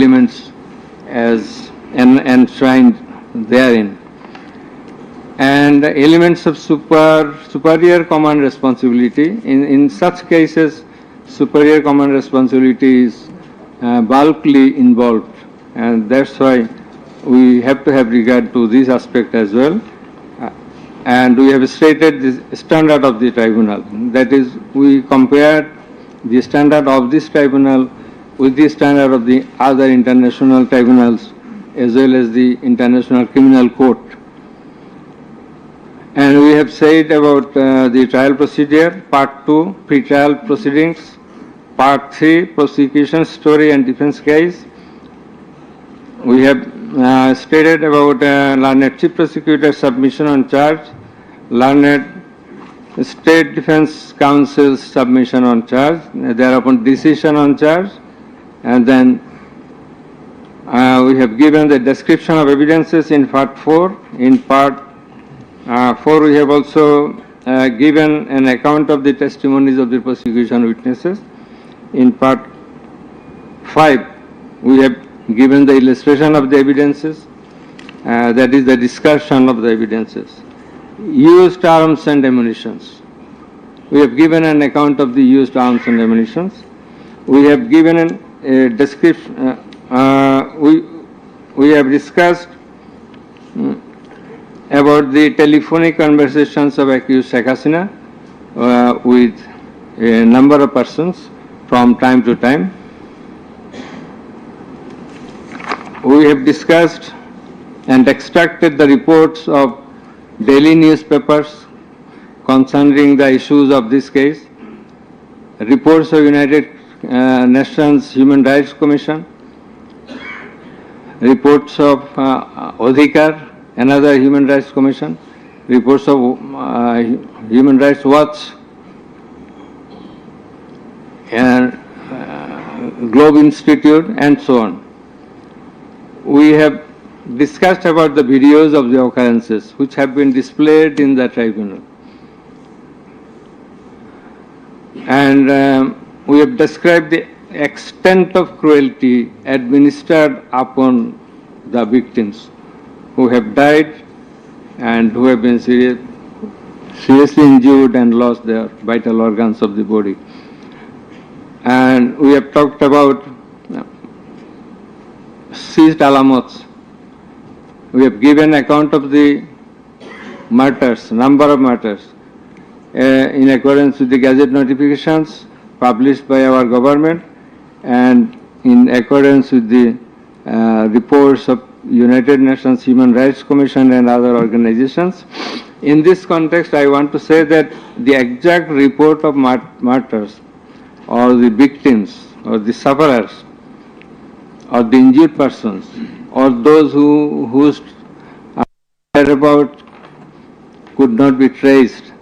elements as enshrined therein. And elements of superior command responsibility. In such cases, superior command responsibility is bulkily involved, and that's why we have to have regard to this aspect as well. And we have stated the standard of the tribunal. That is, we compare the standard of this tribunal with the standard of the other international tribunals as well as the International Criminal Court. And we have said about the trial procedure, Part 2, pre-trial proceedings, Part 3, prosecution story and defense case. We have stated about learned chief prosecutor submission on charge, learned state defense counsel's submission on charge, thereupon decision on charge, and then we have given the description of evidences in Part 4. In Part 4, we have also given an account of the testimonies of the prosecution witnesses. In Part 5, we have given the illustration of the evidences, that is the discussion of the evidences. Used arms and ammunitions. We have given an account of the used arms and ammunitions. We have given a description, we have discussed about the telephonic conversations of accused Sheikh Hasina with a number of persons from time to time. We have discussed and extracted the reports of daily newspapers concerning the issues of this case, reports of United Nations Human Rights Commission, reports of Odhikar, another Human Rights Commission, reports of Human Rights Watch, and Globe Institute, and so on. We have discussed about the videos of the occurrences which have been displayed in the tribunal. And we have described the extent of cruelty administered upon the victims who have died and who have been seriously injured and lost their vital organs of the body. And we have talked about seized alamots. We have given account of the murders, number of murders, in accordance with the Gazette notifications published by our government and in accordance with the reports of United Nations Human Rights Commission and other organizations. In this context, I want to say that the exact report of martyrs or the victims or the sufferers or the injured persons or those whose whereabouts could not be traced,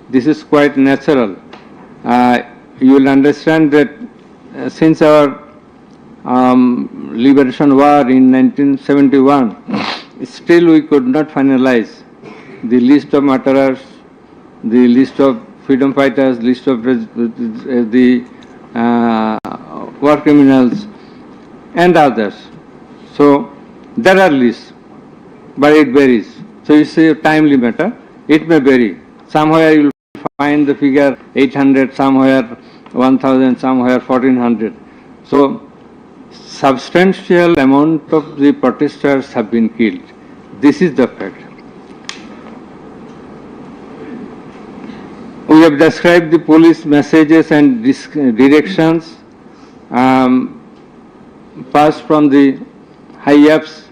this is quite natural. You will understand that since our liberation war in 1971, still we could not finalize the list of martyrs, the list of freedom fighters, list of the war criminals and others. So there are lists, but it varies. So it's a timely matter. It may vary. Somewhere you will find the figure 800, somewhere 1000, somewhere 1400. So substantial amount of the protesters have been killed. This is the fact. We have described the police messages and directions passed from the high-ups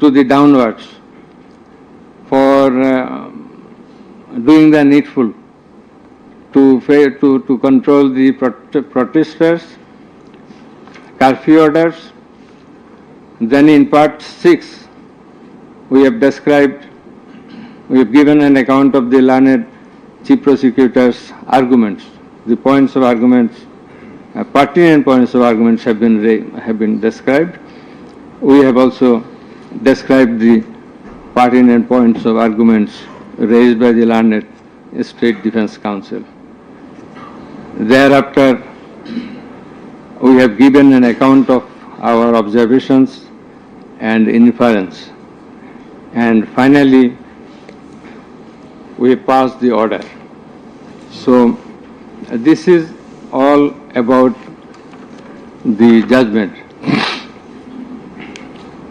to the downwards for doing the needful to control the protesters, curfew orders. Then in Part 6, we have described, we have given an account of the learned chief prosecutor's arguments. The points of arguments, pertinent points of arguments have been described. We have also described the pertinent points of arguments raised by the learned State Defense Council. Thereafter, we have given an account of our observations and inference. And finally, we pass the order. So this is all about the judgment.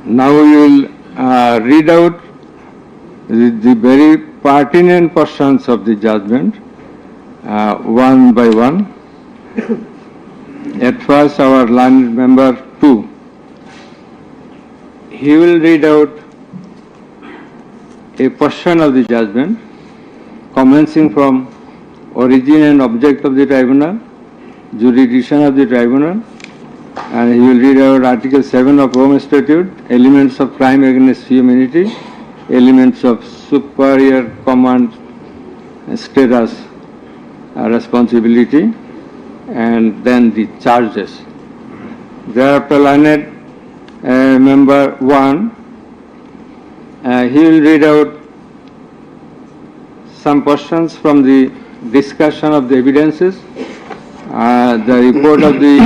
Now we will read out the very pertinent portions of the judgment one by one. At first, our learned member 2, he will read out a portion of the judgment commencing from origin and object of the tribunal, jurisdiction of the tribunal, and he will read out Article 7 of Home Statute, elements of crime against humanity, elements of superior command status responsibility, and then the charges. Thereafter, learned member 1, he will read out some portions from the discussion of the evidences, the report of the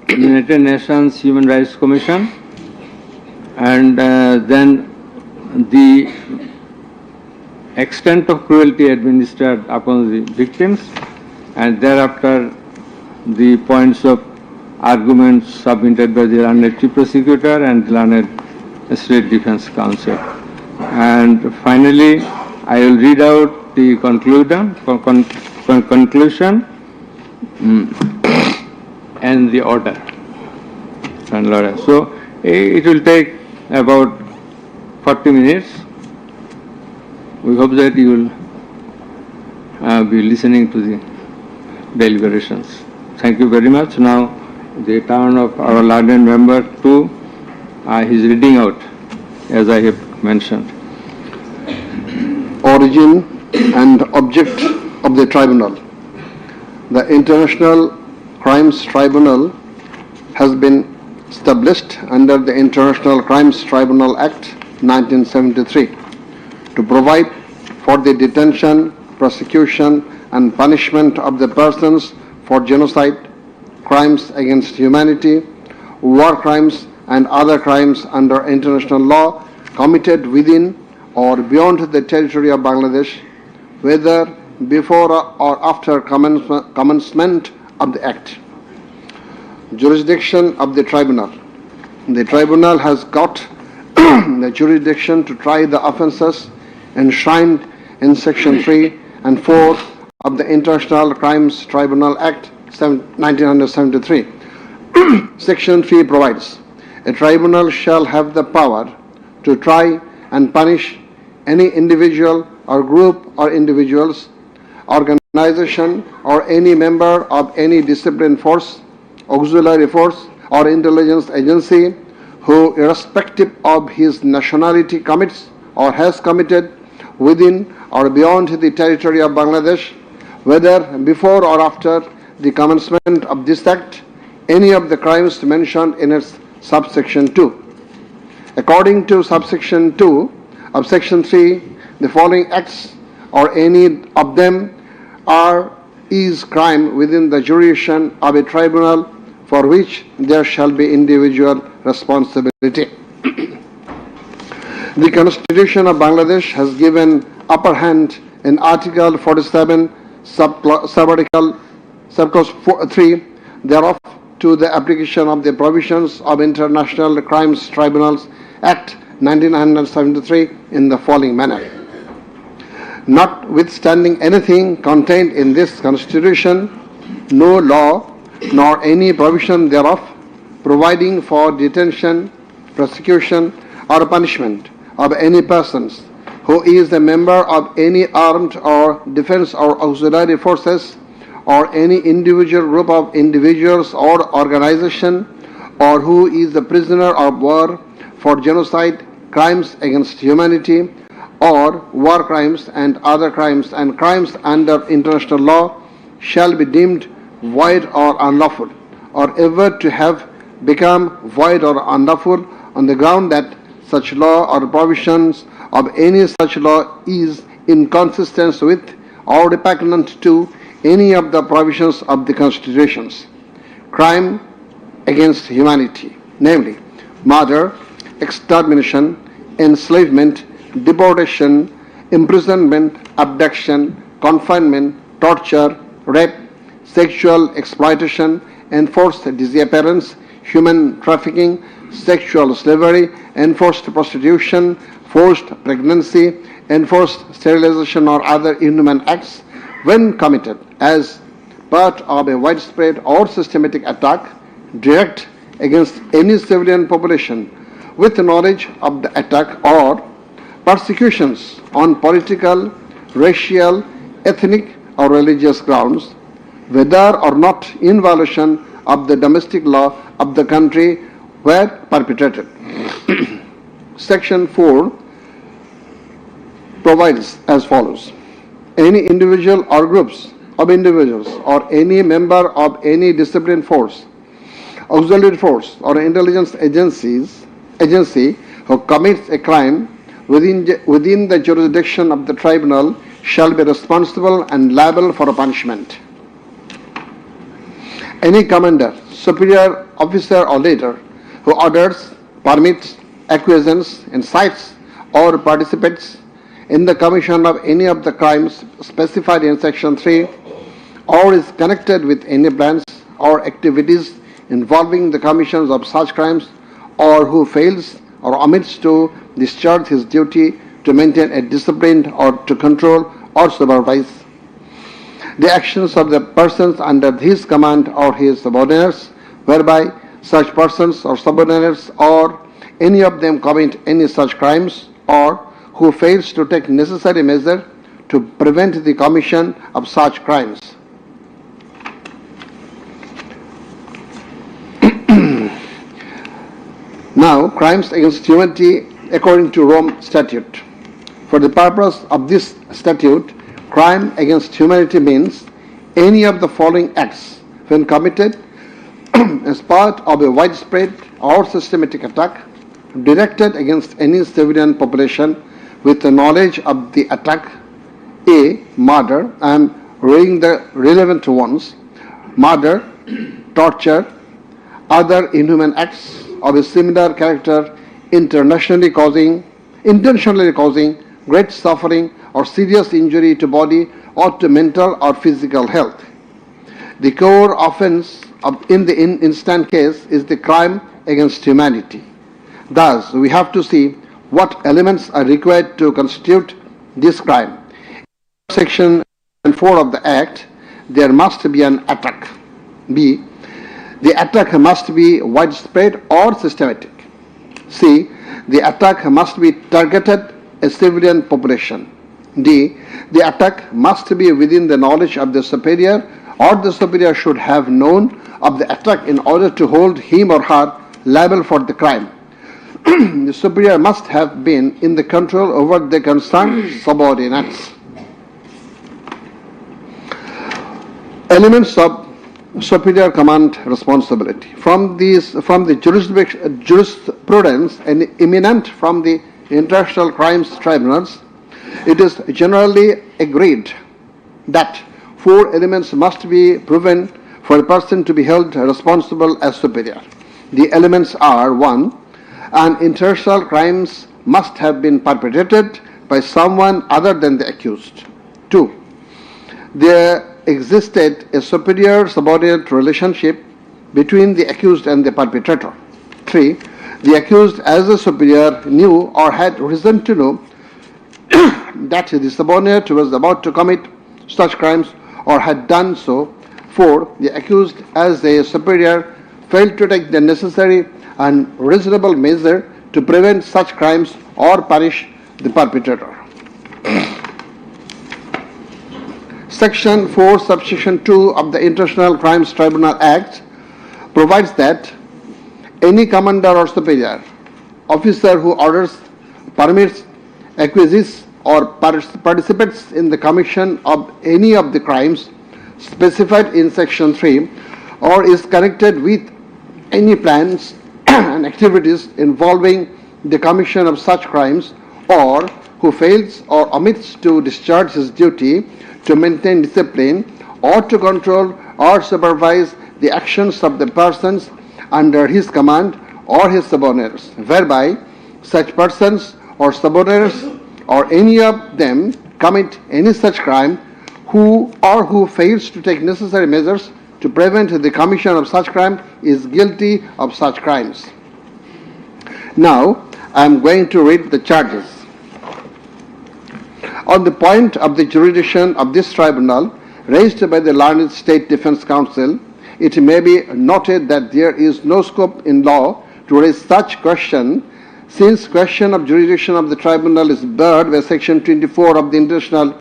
United Nations Human Rights Commission, and then the extent of cruelty administered upon the victims, and thereafter the points of arguments submitted by the learned chief prosecutor and the learned state defense counsel. And finally, I will read out the conclusion and the order. So it will take about 40 minutes. We hope that you will be listening to the deliberations. Thank you very much. Now the turn of our learned member 2, he is reading out as I have mentioned. Origin and object of the tribunal. The International Crimes Tribunal has been established under the International Crimes Tribunal Act 1973 to provide for the detention, prosecution and punishment of the persons for genocide, crimes against humanity, war crimes and other crimes under international law committed within or beyond the territory of Bangladesh, whether before or after commencement of the Act. Jurisdiction of the Tribunal. The Tribunal has got the jurisdiction to try the offences enshrined in Section 3 and 4 of the International Crimes Tribunal Act 1973. Section 3 provides, a tribunal shall have the power to try and punish any individual or group or individuals, organization or any member of any disciplined force, auxiliary force or intelligence agency who, irrespective of his nationality, commits or has committed within or beyond the territory of Bangladesh, whether before or after the commencement of this Act, any of the crimes mentioned in its subsection 2. According to subsection 2 of Section 3, the following acts or any of them is crime within the jurisdiction of a tribunal for which there shall be individual responsibility. The Constitution of Bangladesh has given upper hand in Article 47, Subclause 3 thereof to the application of the provisions of International Crimes Tribunals Act 1973 in the following manner. Notwithstanding anything contained in this Constitution, no law nor any provision thereof providing for detention, prosecution or punishment of any persons who is a member of any armed or defense or auxiliary forces or any individual group of individuals or organization, or who is a prisoner of war for genocide, crimes against humanity, or war crimes and other crimes and crimes under international law shall be deemed void or unlawful, or ever to have become void or unlawful on the ground that such law or provisions of any such law is inconsistent with or repugnant to any of the provisions of the constitutions. Crime against humanity. namely murder, extermination, enslavement, deportation, imprisonment, abduction, confinement, torture, rape, sexual exploitation, enforced disappearance, human trafficking, sexual slavery, enforced prostitution, forced pregnancy, enforced sterilization or other inhuman acts when committed as part of a widespread or systematic attack direct against any civilian population with knowledge of the attack or persecutions on political, racial, ethnic or religious grounds, whether or not in violation of the domestic law of the country were perpetrated. Section 4 provides as follows. Any individual or groups of individuals or any member of any disciplined force, auxiliary force or intelligence agency who commits a crime within the jurisdiction of the tribunal shall be responsible and liable for a punishment. Any commander, superior officer or leader who orders, permits, acquiesces, incites or participates in the commission of any of the crimes specified in Section 3 or is connected with any plans or activities involving the commission of such crimes or who fails or omits to discharge his duty to maintain a discipline or to control or supervise the actions of the persons under his command or his subordinates, whereby such persons or subordinates or any of them commit any such crimes, or who fails to take necessary measure to prevent the commission of such crimes. Now, crimes against humanity according to Rome Statute. For the purpose of this statute, crime against humanity means any of the following acts when committed as part of a widespread or systematic attack directed against any civilian population with the knowledge of the attack. A. Murder. I am reading the relevant ones. Murder, torture, other inhuman acts of a similar character intentionally causing great suffering or serious injury to body or to mental or physical health. The core offense in the instant case is the crime against humanity. Thus, we have to see what elements are required to constitute this crime. In Section 4 of the Act, there must be an attack. B. The attack must be widespread or systematic. C. The attack must be targeted a civilian population. D. The attack must be within the knowledge of the superior, or the superior should have known of the attack in order to hold him or her liable for the crime. The superior must have been in the control over the concerned subordinates. Elements of superior command responsibility. From the jurisprudence and eminent from the international crimes tribunals, it is generally agreed that 4 elements must be proven for a person to be held responsible as superior. The elements are: 1. An international crimes must have been perpetrated by someone other than the accused. 2. There existed a superior-subordinate relationship between the accused and the perpetrator. 3. The accused as a superior knew or had reason to know that the subordinate was about to commit such crimes or had done so. 4. The accused as a superior failed to take the necessary and reasonable measure to prevent such crimes or punish the perpetrator. Section 4, subsection 2 of the International Crimes Tribunal Act provides that any commander or superior officer who orders, permits, acquiesces or participates in the commission of any of the crimes specified in Section 3 or is connected with any plans and activities involving the commission of such crimes, or who fails or omits to discharge his duty to maintain discipline or to control or supervise the actions of the persons under his command or his subordinates, whereby such persons or subordinates or any of them commit any such crime who fails to take necessary measures to prevent the commission of such crime is guilty of such crimes. Now, I am going to read the charges. On the point of the jurisdiction of this tribunal raised by the learned State Defence Council, it may be noted that there is no scope in law to raise such question, since question of jurisdiction of the tribunal is barred by Section 24 of the International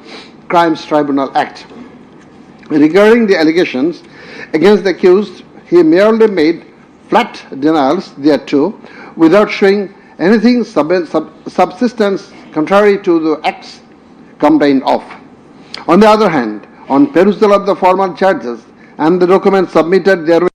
Crimes Tribunal Act. Regarding the allegations against the accused, he merely made flat denials thereto without showing anything subsistence contrary to the acts complained of. On the other hand, on perusal of the formal charges and the documents submitted therewith,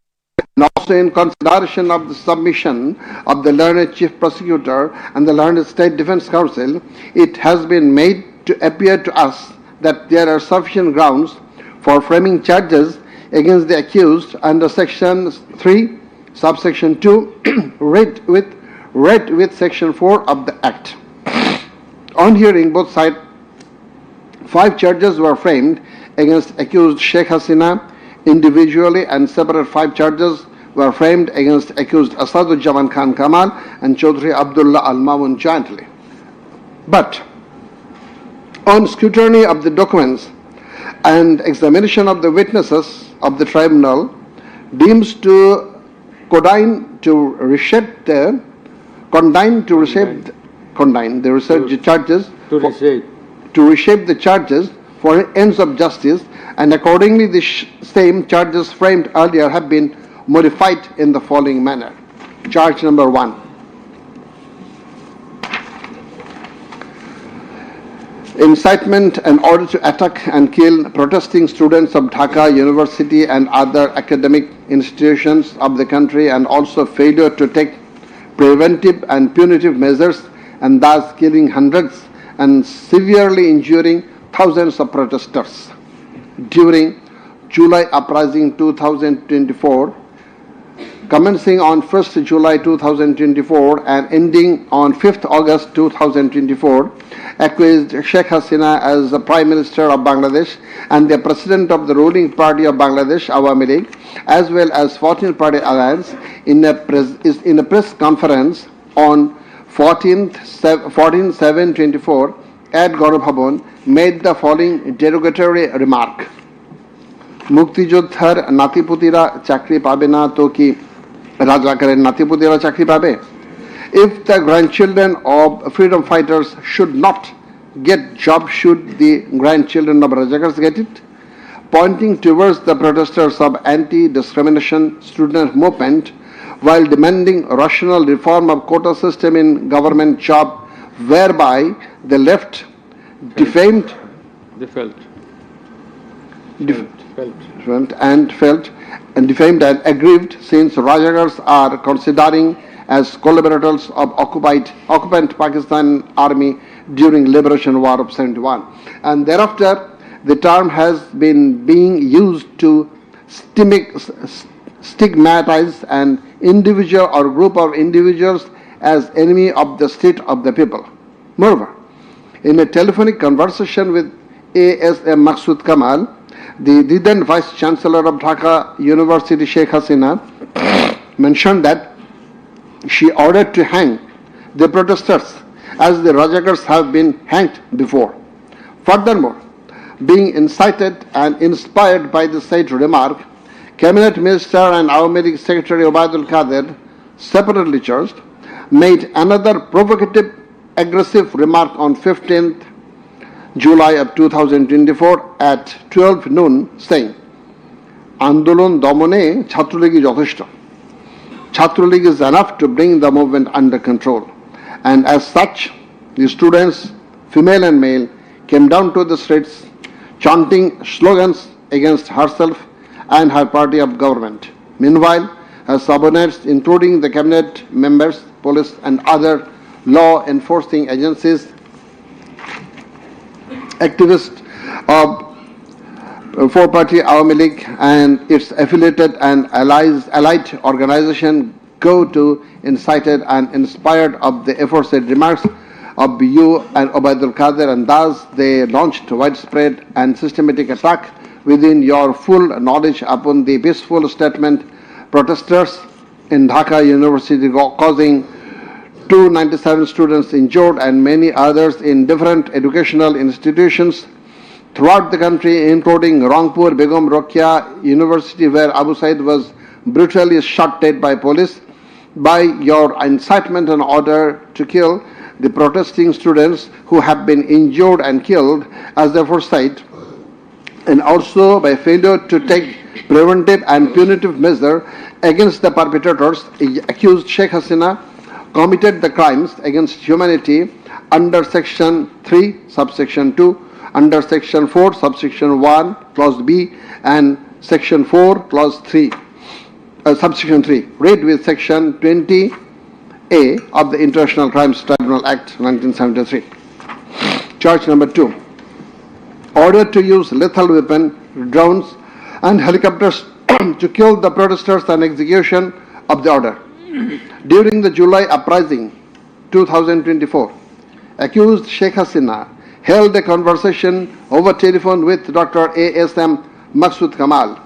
and also in consideration of the submission of the learned Chief Prosecutor and the learned State Defence Council, it has been made to appear to us that there are sufficient grounds for framing charges against the accused under Section 3, subsection 2, read with Section 4 of the Act. On hearing both sides, 5 charges were framed against accused Sheikh Hasina individually, and separate 5 charges were framed against accused Asaduzzaman Khan Kamal and Chaudhry Abdullah Al Mamun jointly. But on scrutiny of the documents and examination of the witnesses of the tribunal deems to condign to reshape the charges for ends of justice, and accordingly the same charges framed earlier have been modified in the following manner. Charge number 1. Incitement in order to attack and kill protesting students of Dhaka University and other academic institutions of the country, and also failure to take preventive and punitive measures, and thus killing hundreds and severely injuring thousands of protesters during July Uprising 2024, commencing on 1st July 2024 and ending on 5th August 2024, accused Sheikh Hasina as the Prime Minister of Bangladesh and the President of the ruling party of Bangladesh, Awami League, as well as 14th Party Alliance, in a press conference on 14/7/24 at Gaurabhavan, made the following derogatory remark. মুক্তিযোদ্ধার নাতিপুতিরা চাকরি পাবে না তো কি রাজাকারের নাতিপুতিরা চাকরি পাবে? If the grandchildren of freedom fighters should not get job, should the grandchildren of Rajakars get it? Pointing towards the protesters of anti-discrimination student movement while demanding rational reform of quota system in government job, whereby the left defamed and defamed and aggrieved, since Rajakars are considering as collaborators of occupant Pakistan Army during Liberation War of 71. And thereafter, the term has been being used to stigmatize an individual or group of individuals as enemy of the state of the people. Moreover, in a telephonic conversation with ASM Maksud Kamal, the then Vice Chancellor of Dhaka University, Sheikh Hasina, mentioned that she ordered to hang the protesters as the Rajakars have been hanged before. Furthermore, being incited and inspired by the said remark, Cabinet Minister and Awami League Secretary Obaidul Qadir, separately charged, made another provocative, aggressive remark on 15th July of 2024 at 12 noon, saying, Andolon Domone Chhatroligi Jotheshto. Chhatroligi is enough to bring the movement under control. And as such, the students, female and male, came down to the streets chanting slogans against herself and her party of government. Meanwhile, her subordinates, including the cabinet members, police and other law enforcing agencies, activists of four-party Awami League and its affiliated and allied organization go to incited and inspired of the aforesaid remarks of you and Ubaidul Qadir, and thus they launched widespread and systematic attack within your full knowledge upon the peaceful statement protesters in Dhaka University, causing 297 students injured and many others in different educational institutions throughout the country, including Rangpur Begum Rokeya University, where Abu Said was brutally shot dead by police. By your incitement and order to kill the protesting students who have been injured and killed as the foresight, and also by failure to take preventive and punitive measure against the perpetrators, accused Sheikh Hasina committed the crimes against humanity under Section 3, subsection 2, under Section 4, subsection 1, clause B, and Section 4, clause 3, subsection 3, read with Section 20A of the International Crimes Tribunal Act 1973. Charge number 2. Order to use lethal weapon, drones, and helicopters to kill the protesters and execution of the order. During the July uprising 2024, accused Sheikh Hasina held a conversation over telephone with Dr. A.S.M. Maksud Kamal,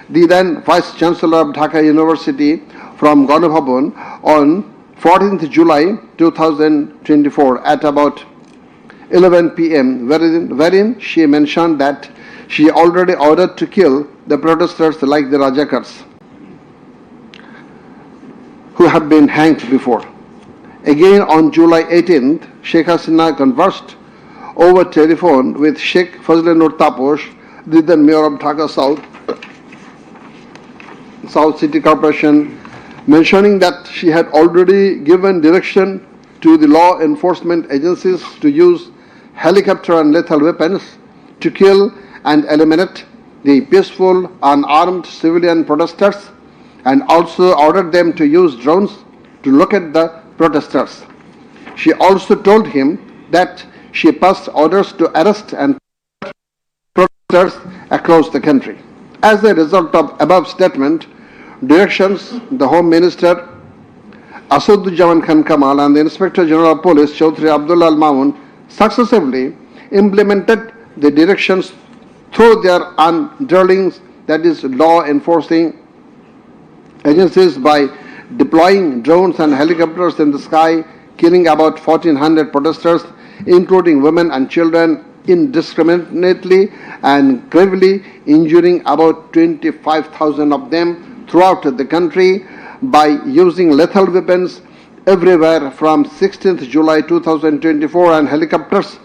the then Vice Chancellor of Dhaka University, from Ganabhavan on 14th July 2024 at about 11 p.m., wherein she mentioned that she already ordered to kill the protesters like the Rajakars who have been hanged before. Again on July 18th, Sheikh Hasina conversed over telephone with Sheikh Fazlanur Taposh, the then Mayor of Dhaka South City Corporation, mentioning that she had already given direction to the law enforcement agencies to use helicopter and lethal weapons to kill and eliminate the peaceful, unarmed civilian protesters, and also ordered them to use drones to locate the protesters. She also told him that she passed orders to arrest and protesters across the country. As a result of above statement, directions, the Home Minister Asaduzzaman Khan Kamal and the Inspector General of Police Chaudhry Abdullah Al Mamun successively implemented the directions through their underlings, that is, law enforcing agencies, by deploying drones and helicopters in the sky, killing about 1,400 protesters, including women and children, indiscriminately and gravely injuring about 25,000 of them throughout the country by using lethal weapons everywhere from 16th July 2024 and helicopters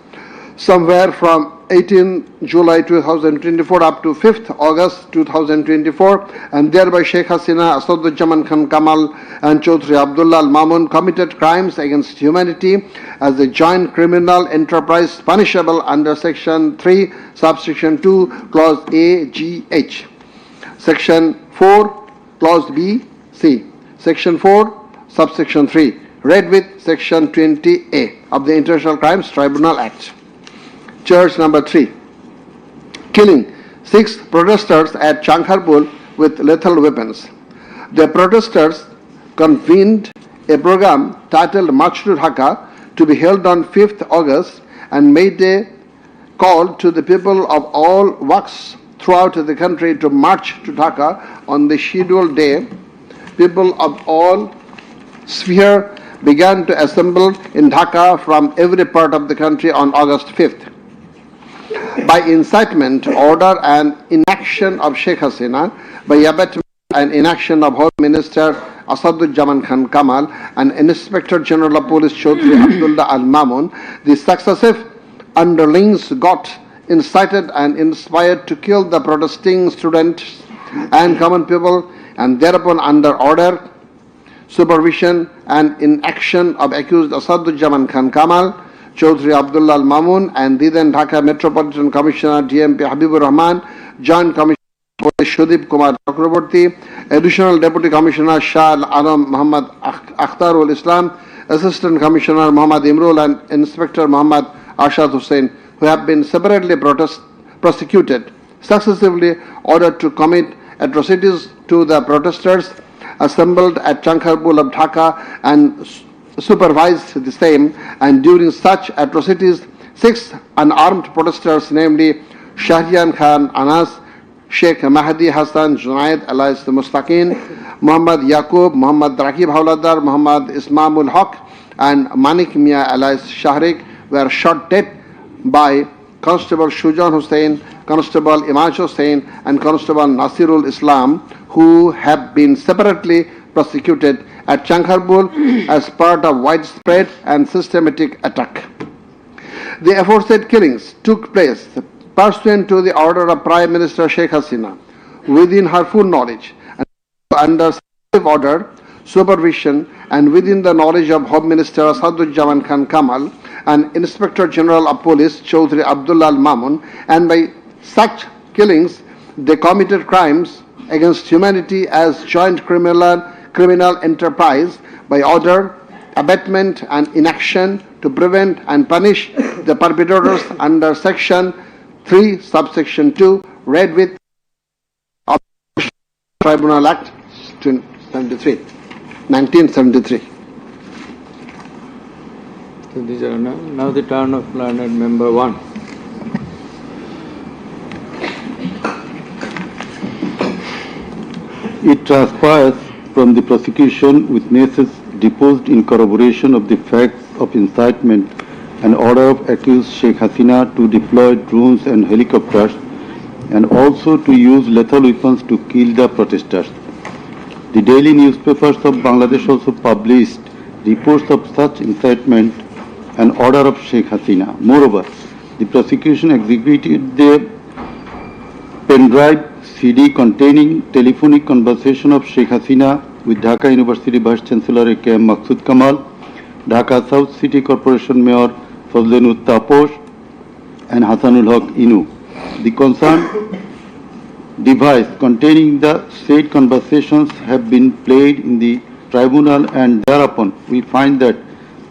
somewhere from 18 July 2024 up to 5th August 2024, and thereby Sheikh Hasina, Asaduzzaman Khan Kamal and Chaudhry Abdullah Al Mamun committed crimes against humanity as a joint criminal enterprise punishable under Section 3, subsection 2, clause A, G, H, Section 4, clause B, C, Section 4, subsection 3, read with Section 20A of the International Crimes Tribunal Act. Charge number 3. Killing 6 protesters at Chankharpur with lethal weapons. The protesters convened a program titled March to Dhaka to be held on 5th August and made a call to the people of all walks throughout the country to march to Dhaka on the scheduled day. People of all spheres began to assemble in Dhaka from every part of the country on August 5th. By incitement, order and inaction of Sheikh Hasina, by abatement and inaction of Home Minister Asaduzzaman Khan Kamal and Inspector General of Police Chaudhry Abdullah Al Mamun, the successive underlings got incited and inspired to kill the protesting students and common people, and thereupon under order, supervision and inaction of accused Asaduzzaman Khan Kamal, Chaudhry Abdullah Al Mamun and the then Dhaka Metropolitan Commissioner DMP Habibur Rahman, Joint Commissioner Police Shudip Kumar Chakraborty, Additional Deputy Commissioner Shah Al Alam Muhammad Akhtarul Islam, Assistant Commissioner Muhammad Imrul and Inspector Muhammad Arshad Hussain, who have been separately prosecuted, successively ordered to commit atrocities to the protesters assembled at Chankharpur of Dhaka and supervised the same, and during such atrocities, 6 unarmed protesters, namely Shahriyan Khan, Anas, Sheikh Mahdi Hassan, Junaid alias Mustaqin, Muhammad Yaqub, Muhammad Rakib Hauladar, Muhammad Ismamul Haq, and Manik Mia alias Shahrik were shot dead by Constable Shujan Hussain, Constable Imaj Hussain, and Constable Nasirul Islam, who have been separately prosecuted at Chankharpur as part of widespread and systematic attack. The aforesaid killings took place pursuant to the order of Prime Minister Sheikh Hasina, within her full knowledge and under order, supervision, and within the knowledge of Home Minister Asaduzzaman Khan Kamal and Inspector General of Police Chaudhry Abdullah Al Mamun, and by such killings they committed crimes against humanity as joint criminal enterprise by order, abatement, and inaction to prevent and punish the perpetrators under Section 3, Subsection 2, read with Tribunal Act 1973. So these are now the turn of learned member 1. It transpires from the prosecution witnesses deposed in corroboration of the facts of incitement and order of accused Sheikh Hasina to deploy drones and helicopters and also to use lethal weapons to kill the protesters. The daily newspapers of Bangladesh also published reports of such incitement and order of Sheikh Hasina. Moreover, the prosecution exhibited the pen-drive CD containing telephonic conversation of Sheikh Hasina with Dhaka University Vice Chancellor A.K.M. Maqsood Kamal, Dhaka South City Corporation Mayor Fazlenur Taposh, and Hassanul Haq Inu. The concerned device containing the said conversations have been played in the tribunal, and thereupon we find that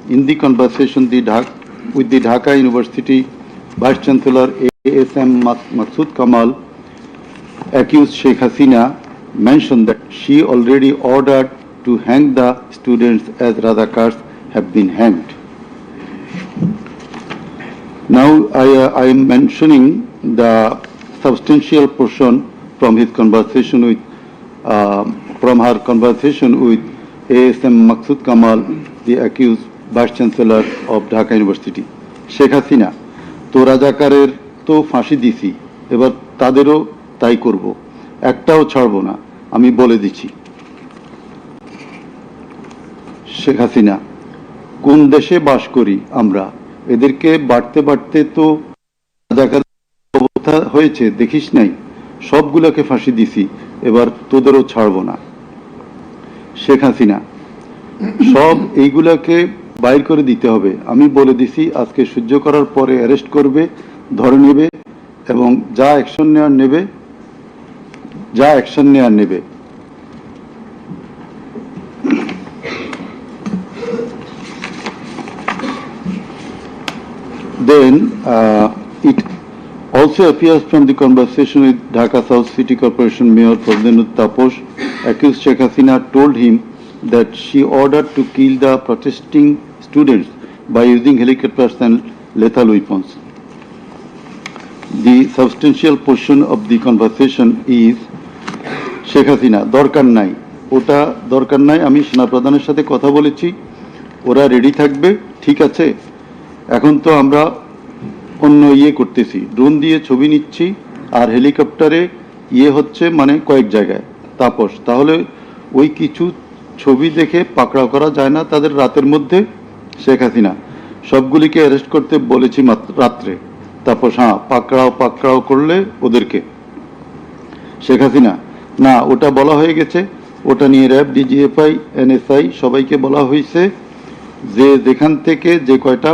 in the conversation with the Dhaka University Vice Chancellor A.S.M. Maqsood Kamal, accused Sheikh Hasina mentioned that she already ordered to hang the students as Razakars have been hanged. Now I am mentioning the substantial portion from his conversation with, from her conversation with A.S.M. Maqsood Kamal, the accused Vice Chancellor of Dhaka University. Sheikh Hasina, তো রাজাকারের তো ফাঁসি দিছি, এবার তাদেরও তাই করব, একটাও ছাড়বো না, আমি বলে দিচ্ছি। শেখ হাসিনা, কোন দেশে বাস করি আমরা, এদেরকে বাড়তে বাড়তে তো রাজাকারের অবস্থা হয়েছে, দেখিস নাই, সবগুলোকে ফাঁসি দিছি, এবার তোদেরও ছাড়বো না। শেখ হাসিনা, সব এইগুলাকে বাইর করে দিতে হবে, আমি বলে দিছি আজকে সহ্য করার পরে অ্যারেস্ট করবে, ধরে নেবে এবং যা অ্যাকশন নেওয়ার নেবে। Then it also appears from the conversation with Dhaka South City Corporation Mayor Fazlenur Taposh, accused Sheikh Hasina told him that she ordered to kill the protesting students by using helicopters and lethal weapons. The substantial portion of the conversation is Sheikh Hasina, দরকার নাই, ওটা দরকার নাই, আমি সেনাপ্রধানের সাথে কথা বলেছি, ওরা রেডি থাকবে, ঠিক আছে। এখন তো আমরা অন্য করতেছি, ড্রোন দিয়ে ছবি নিচ্ছি আর হেলিকপ্টারে হচ্ছে মানে কয়েক জায়গায়। তাপস, তাহলে ওই কিছু ছবি দেখে পাকড়াও করা যায় না তাদের রাতের মধ্যে? শেখ হাসিনা, সবগুলিকে অ্যারেস্ট করতে বলেছি রাত্রে। তাপস, হ্যাঁ, পাকড়াও করলে ওদেরকে। শেখ হাসিনা, না, ওটা বলা হয়ে গেছে, ওটা নিয়ে র্যাব, ডিজিএফআই, এনএসআই সবাইকে বলা হয়েছে যে যেখান থেকে যে কয়টা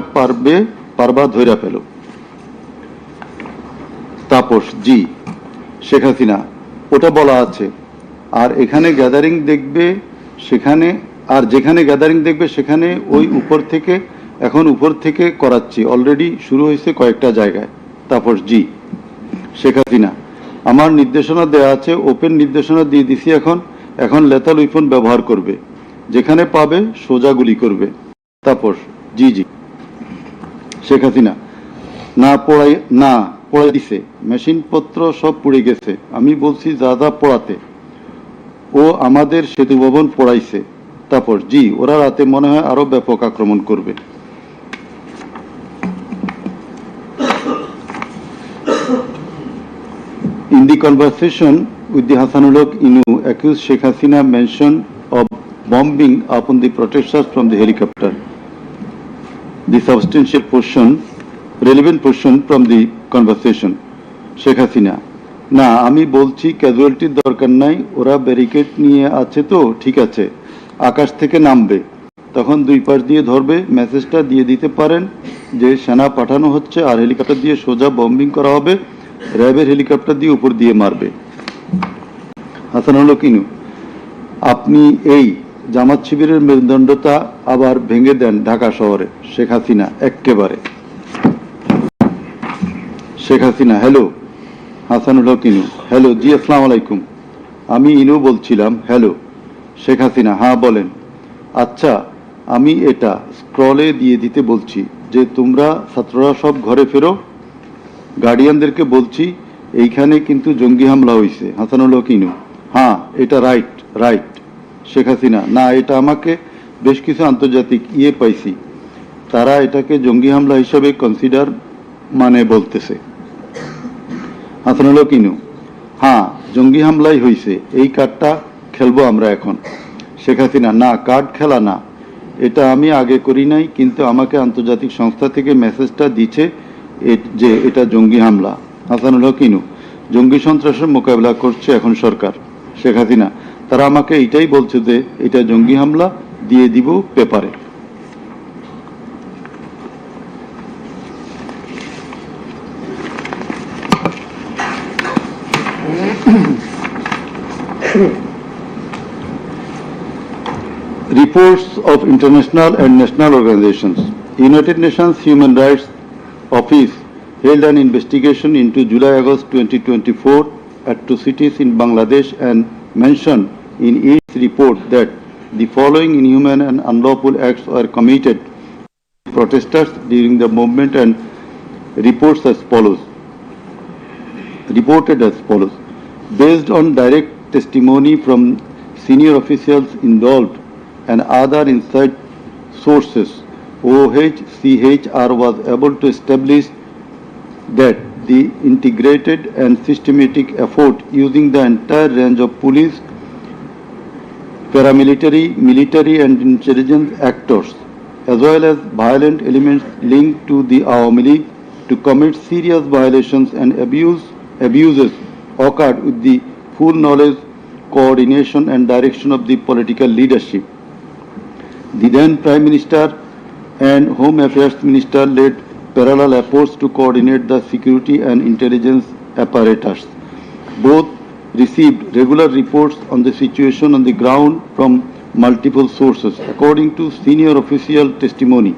পারবা ধইরা পেল। তাপস, জি। শেখ হাসিনা, ওটা বলা আছে, আর এখানে গ্যাদারিং দেখবে সেখানে, আর যেখানে গ্যাদারিং দেখবে সেখানে ওই উপর থেকে করাচ্ছি, অলরেডি শুরু হয়েছে কয়েকটা জায়গায়। তাপস, জি। শেখ হাসিনা, আমার নির্দেশনা দেওয়া আছে, ওপেন নির্দেশনা দিয়ে দিছি এখন, এখন লেথাল উইপন ব্যবহার করবে, যেখানে পাবে সোজা গুলি করবে। তাপস: জি জি। শেখ হাসিনা: না পড়াই দিছে, মেশিনপত্র সব পুড়ে গেছে। আমি বলছি যা যা পড়াতে, ও আমাদের সেতু ভবন পড়াইছে। তাপস: জি, ওরা রাতে মনে হয় আরো ব্যাপক আক্রমণ করবে। In the conversation with the Hasanullah Inu, accused Sheikh Hasina mentioned of bombing upon the protesters from the helicopter. The substantial portion, relevant portion from the conversation. Sheikh Hasina: না, আমি বলছি ক্যাজুয়ালিটির দরকার নাই, ওরা ব্যারিকেড নিয়ে আছে তো ঠিক আছে, আকাশ থেকে নামবে, তখন দুই পাশ দিয়ে ধরবে, মেসেজটা দিয়ে দিতে পারেন যে সেনা পাঠানো হচ্ছে আর হেলিকপ্টার দিয়ে সোজা বম্বিং করা হবে, র্যাবের হেলিকপ্টার দিয়ে উপর দিয়ে মারবে। হাসানুল কিনু: আপনি এই জামাত শিবিরের মেরুদণ্ডতা আবার ভেঙে দেন ঢাকা শহরে। শেখ হাসিনা: এক্কেবারে। শেখ হাসিনা: হ্যালো। হাসানুল কিনু: হ্যালো, জি আসসালামু আলাইকুম। আমি ইনু বলছিলাম। হ্যালো। শেখ হাসিনা: হ্যাঁ বলেন। আচ্ছা, আমি এটা স্ক্রলে দিয়ে দিতে বলছি যে তোমরা ছাত্ররা সব ঘরে ফেরো, গার্ডিয়ানদেরকে বলছি এইখানে কিন্তু জঙ্গি হামলা হয়েছে। হাসানুল কিনু: হ্যাঁ, এটা রাইট রাইট। শেখ হাসিনা: না, এটা আমাকে বেশ কিছু আন্তর্জাতিক পাইছি, তারা এটাকে জঙ্গি হামলা হিসেবে কনসিডার বলতেছে। হাসানুল কিনু: হ্যাঁ, জঙ্গি হামলাই হয়েছে, এই কার্ডটা খেলবো আমরা এখন। শেখ হাসিনা: না, কার্ড খেলা না, এটা আমি আগে করি নাই, কিন্তু আমাকে আন্তর্জাতিক সংস্থা থেকে মেসেজটা দিচ্ছে যে এটা জঙ্গি হামলা। হাসানুল কিনু: জঙ্গি সন্ত্রাসের মোকাবিলা করছে এখন সরকার। শেখ হাসিনা: তারা আমাকে এটাই বলছে যে এটা জঙ্গি হামলা, দিয়ে দিব পেপারে। Reports of international and national organizations. United Nations Human Rights Office held an investigation into July-August 2024 atrocities in Bangladesh and mentioned in its report that the following inhuman and unlawful acts were committed by protesters during the movement and reported as follows. Based on direct testimony from senior officials involved and other inside sources, OHCHR was able to establish that the integrated and systematic effort using the entire range of police, paramilitary, military and intelligence actors, as well as violent elements linked to the Awami League to commit serious violations and abuses occurred with the full knowledge, coordination and direction of the political leadership. The then Prime Minister and Home Affairs Minister led parallel efforts to coordinate the security and intelligence apparatus. Both received regular reports on the situation on the ground from multiple sources. According to senior official testimony,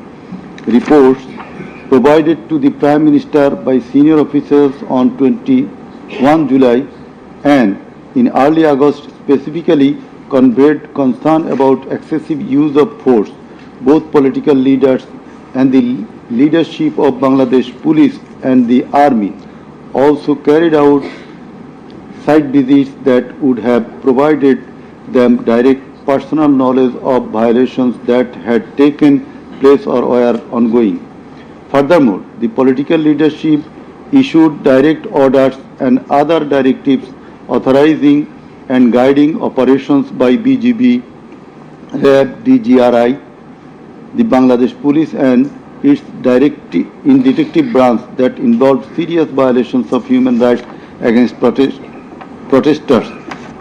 reports provided to the Prime Minister by senior officials on 21 July and in early August specifically conveyed concern about excessive use of force. Both political leaders and the leadership of Bangladesh Police and the Army also carried out site visits that would have provided them direct personal knowledge of violations that had taken place or were ongoing. Furthermore, the political leadership issued direct orders and other directives authorizing and guiding operations by BGB, RAB, DGRI, the Bangladesh Police and its detective branch that involved serious violations of human rights against protesters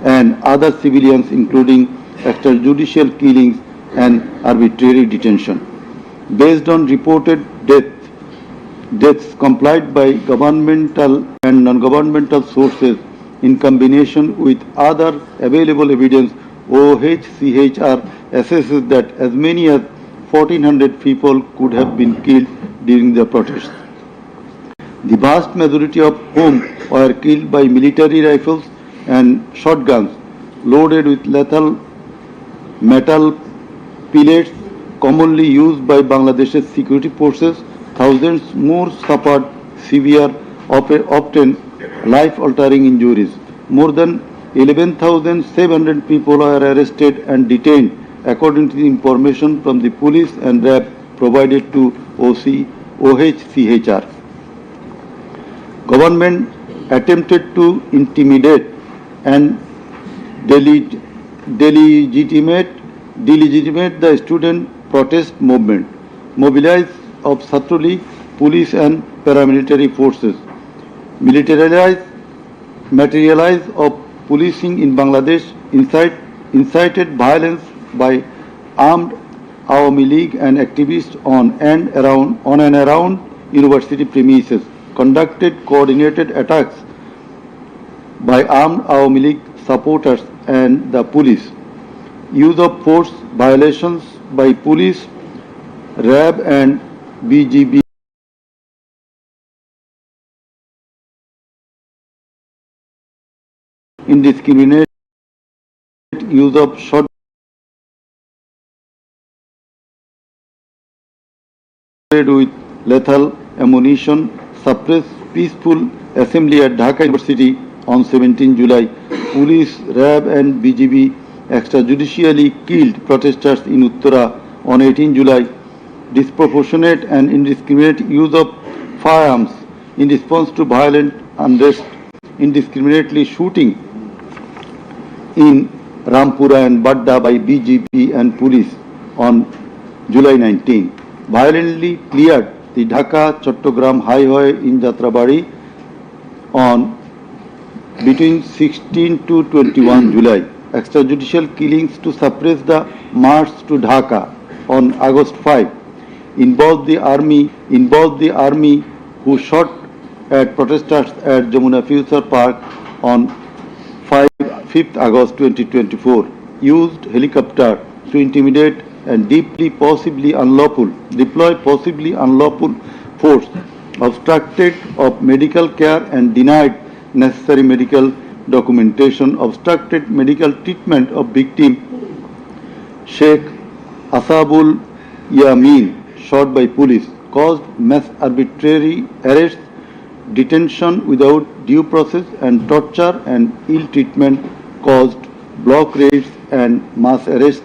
and other civilians, including extrajudicial killings and arbitrary detention. Based on reported deaths complied by governmental and non-governmental sources in combination with other available evidence, OHCHR assesses that as many as 1,400 people could have been killed during the protests. The vast majority of whom were killed by military rifles and shotguns, loaded with lethal metal pellets commonly used by Bangladesh's security forces. Thousands more suffered severe, often life-altering injuries. More than 11,700 people were arrested and detained, according to the information from the police and RAB provided to OHCHR. Government attempted to intimidate and delegitimate the student protest movement, mobilize of Chhatra League, police and paramilitary forces, materialize of policing in Bangladesh, incited violence by armed Awami League and activists on and around university premises, conducted coordinated attacks by armed Awami League supporters and the police, use of force violations by police, RAB and BGB, indiscriminate use of shot with lethal ammunition, suppressed peaceful assembly at Dhaka University on 17 July. Police, RAB and BGB extrajudicially killed protesters in Uttara on 18 July. Disproportionate and indiscriminate use of firearms in response to violent unrest, indiscriminately shooting in Rampura and Badda by BGP and police on July 19. Violently cleared the Dhaka-Chattogram highway in Jatrabari on between 16 to 21 July. Extrajudicial killings to suppress the march to Dhaka on August 5 involved the army who shot at protesters at Jamuna Future Park on 5th August 2024, used helicopter to intimidate and deploy possibly unlawful force, obstructed of medical care and denied necessary medical documentation, obstructed medical treatment of victim Sheikh Asabul Yamin, shot by police, caused mass arbitrary arrests, detention without due process and torture and ill treatment, caused block raids and mass arrests,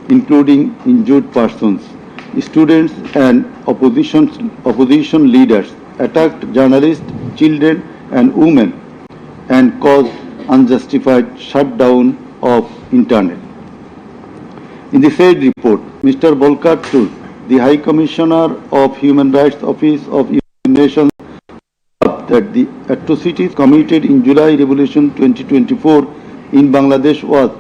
including injured persons. Students and opposition leaders attacked journalists, children and women and caused unjustified shutdown of internet. In the said report, Mr. Volker Turk, the High Commissioner of Human Rights Office of United Nations, that the atrocities committed in July Revolution 2024 in Bangladesh was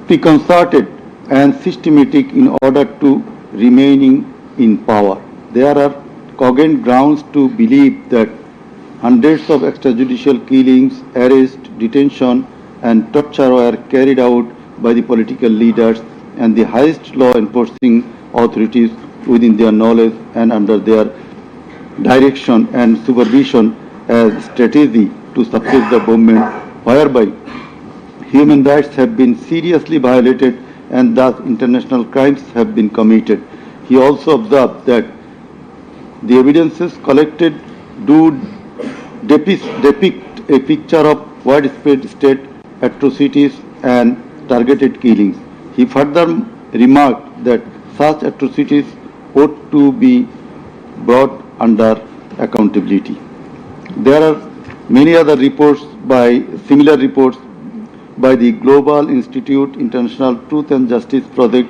preconcerted and systematic in order to remaining in power. There are cogent grounds to believe that hundreds of extrajudicial killings, arrests, detention and torture were carried out by the political leaders and the highest law enforcing authorities within their knowledge and under their direction and supervision as strategy to suppress the movement, whereby human rights have been seriously violated and thus international crimes have been committed. He also observed that the evidences collected do depict a picture of widespread state atrocities and targeted killings. He further remarked that such atrocities ought to be brought under accountability. There are many other similar reports by the Global Institute International Truth and Justice Project,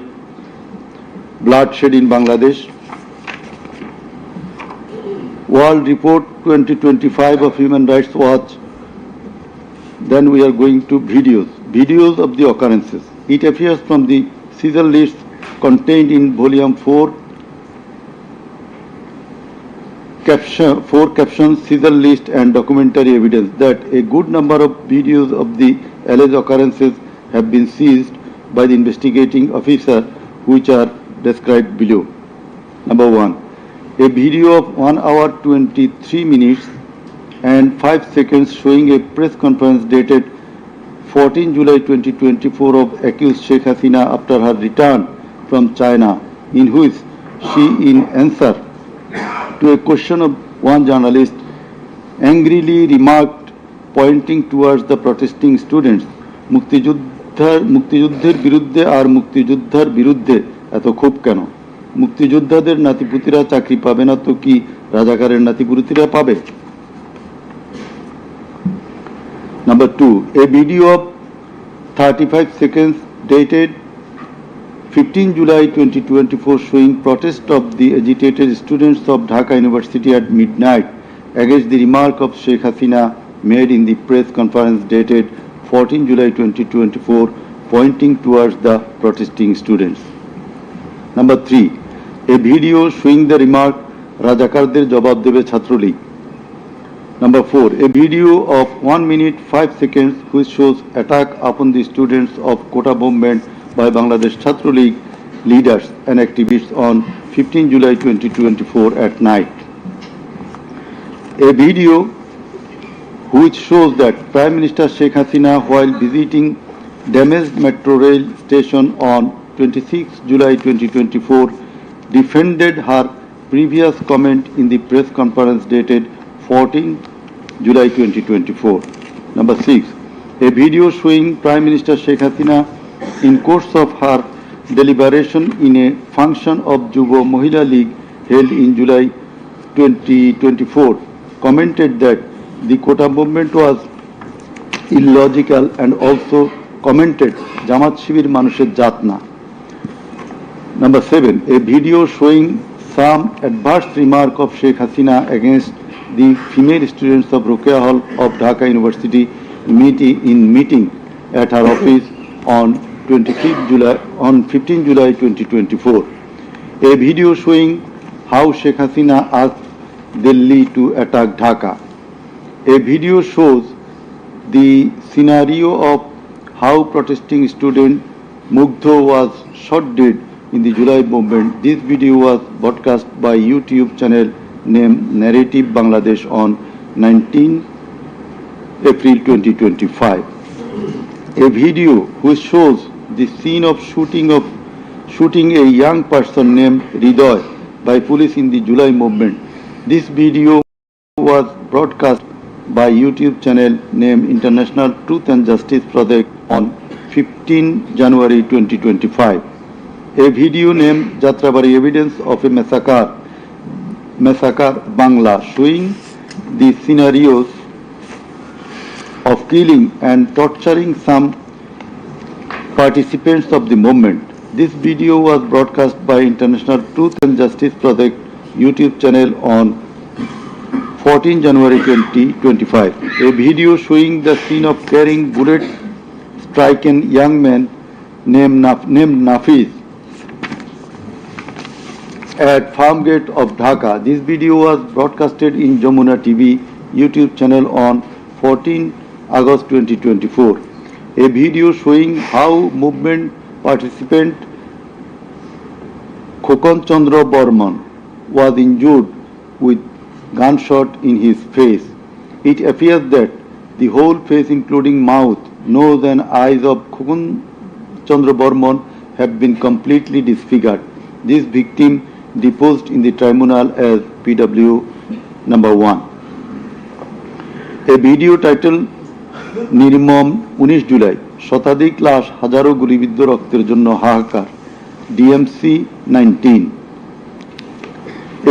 Bloodshed in Bangladesh, World Report 2025 of Human Rights Watch. Then we are going to videos of the occurrences. It appears from the Caesar list contained in Volume 4, captions, Caesar list and documentary evidence that a good number of videos of the alleged occurrences have been seized by the investigating officer, which are described below. Number 1. A video of 1 hour 23 minutes and 5 seconds showing a press conference dated 14 July 2024 of accused Sheikh Hasina after her return from China, in which she, in answer to a question of one journalist, angrily remarked, pointing towards the protesting students, মুক্তিযুদ্ধের বিরুদ্ধে আর মুক্তিযোদ্ধার বিরুদ্ধে এত ক্ষোভ কেন? মুক্তিযোদ্ধাদের নাতিপুতিরা চাকরি পাবে না তো কি রাজাকারের নাতিপুতিরা পাবে? Number 2, a video of 35 seconds dated 15 July 2024 showing protest of the agitated students of Dhaka University at midnight against the remark of Sheikh Hasina made in the press conference dated 14 July 2024 pointing towards the protesting students. Number 3, a video showing the remark Rajakarder jawab debe Chhatrolig. Number 4, a video of 1 minute 5 seconds which shows attack upon the students of Kota movement by Bangladesh Chhatrolig leaders and activists on 15 July 2024 at night. A video which shows that Prime Minister Sheikh Hasina, while visiting damaged metro rail station on 26 July 2024, defended her previous comment in the press conference dated 14 July 2024. Number 6, a video showing Prime Minister Sheikh Hasina in course of her deliberation in a function of Jubo Mohila League held in July 2024 commented that the Kota movement was illogical and also commented Jamaat Shibir Manusher Jatna. Number 7, a video showing some adverse remark of Sheikh Hasina against the female students of Ruqya Hall of Dhaka University meeting at her office on 15 July 2024. A video showing how Sheikh Hasina asked Delhi to attack Dhaka. A video shows the scenario of how protesting student Mugdho was shot dead in the July movement. This video was broadcast by YouTube channel named Narrative Bangladesh on 19 April 2025. A video which shows the scene of shooting a young person named Ridoy by police in the July movement. This video was broadcast by YouTube channel named International Truth and Justice Project on 15 January 2025. A video named Jatrabari Evidence of a Massacre Bangla showing the scenarios of killing and torturing some participants of the movement. This video was broadcast by International Truth and Justice Project YouTube channel on 14 January 2025. A video showing the scene of carrying bullet stricken young man named Nafiz at farm gate of Dhaka. This video was broadcasted in Jamuna TV YouTube channel on 14 August 2024. A video showing how movement participant Khokon Chandra Borman was injured with gunshot in his face. It appears that the whole face including mouth, nose and eyes of Khokon Chandra Borman have been completely disfigured. This victim deposed in the tribunal as PW number 1. A video titled নির্মম 19 জুলাই শতাধিক লাশ হাজারো গুলিবিদ্ধ রক্তের জন্য হাহাকার DMC 19.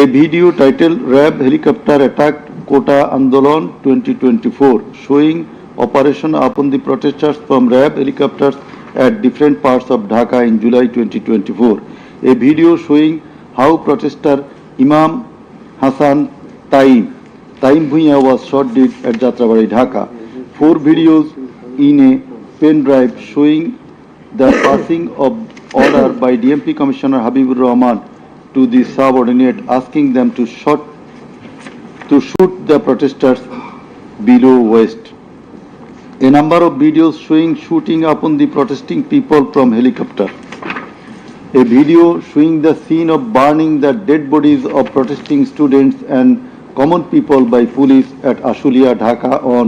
A video titled RAB helicopter attacked Kota Andolon 2024 showing operation upon the protesters from RAB helicopters at different parts of Dhaka in July 2024. A video showing how protester Imam Hassan Taim Bhuiya was shot dead at Jatrabari, Dhaka. 4 videos in a pen drive showing the passing of order by DMP Commissioner Habibur Rahman to the subordinate asking them to shoot the protesters below waist. A number of videos showing shooting upon the protesting people from helicopter. A video showing the scene of burning the dead bodies of protesting students and common people by police at Ashulia, Dhaka on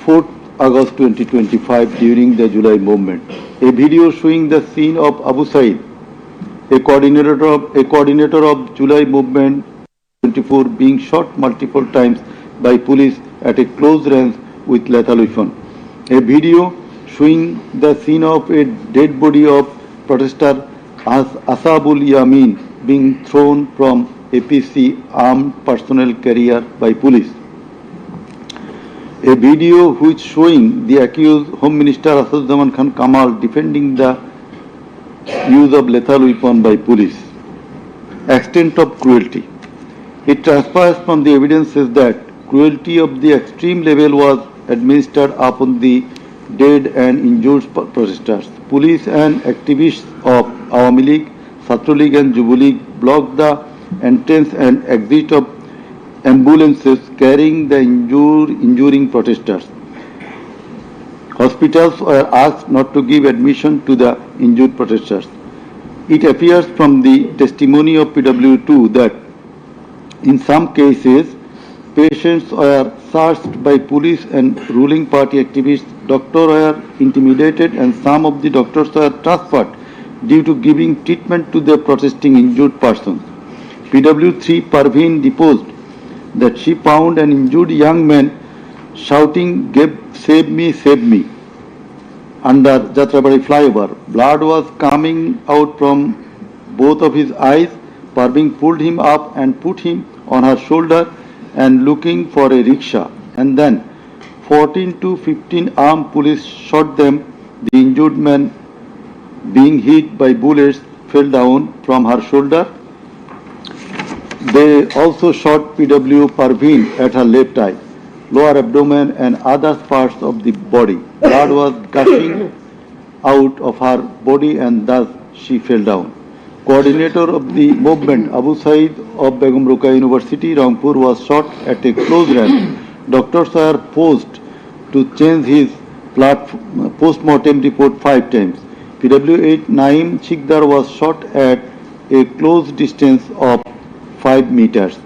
4th August 2025 during the July movement. A video showing the scene of Abu Said, a coordinator of July movement 24, being shot multiple times by police at a close range with lethal weapon. A video showing the scene of a dead body of protester Asabul Yamin being thrown from APC armed personnel carrier by police. A video which showing the accused Home Minister Asaduzzaman Khan Kamal defending the use of lethal weapon by police. Extent of cruelty. It transpires from the evidences that cruelty of the extreme level was administered upon the dead and injured protesters. Police and activists of Awami League, Chhatra League and Jubo League blocked the entrance and exit of ambulances carrying the injuring protesters. Hospitals were asked not to give admission to the injured protesters. It appears from the testimony of PW2 that in some cases, patients were searched by police and ruling party activists. Doctors were intimidated and some of the doctors were transferred due to giving treatment to the protesting injured persons. PW3 Parveen deposed that she found an injured young man shouting, save me, under Jatrabari flyover. Blood was coming out from both of his eyes. Parveen pulled him up and put him on her shoulder and looking for a rickshaw. And then 14 to 15 armed police shot them. The injured man, being hit by bullets, fell down from her shoulder. They also shot PW Parveen at her left eye, lower abdomen and other parts of the body. Blood was gushing out of her body and thus she fell down. Coordinator of the movement, Abu Said of Begum Ruqayya University, Rangpur, was shot at a close range. Doctors were forced to change his post-mortem report 5 times. PW8 Naeem Chikdar was shot at a close distance of 5 meters.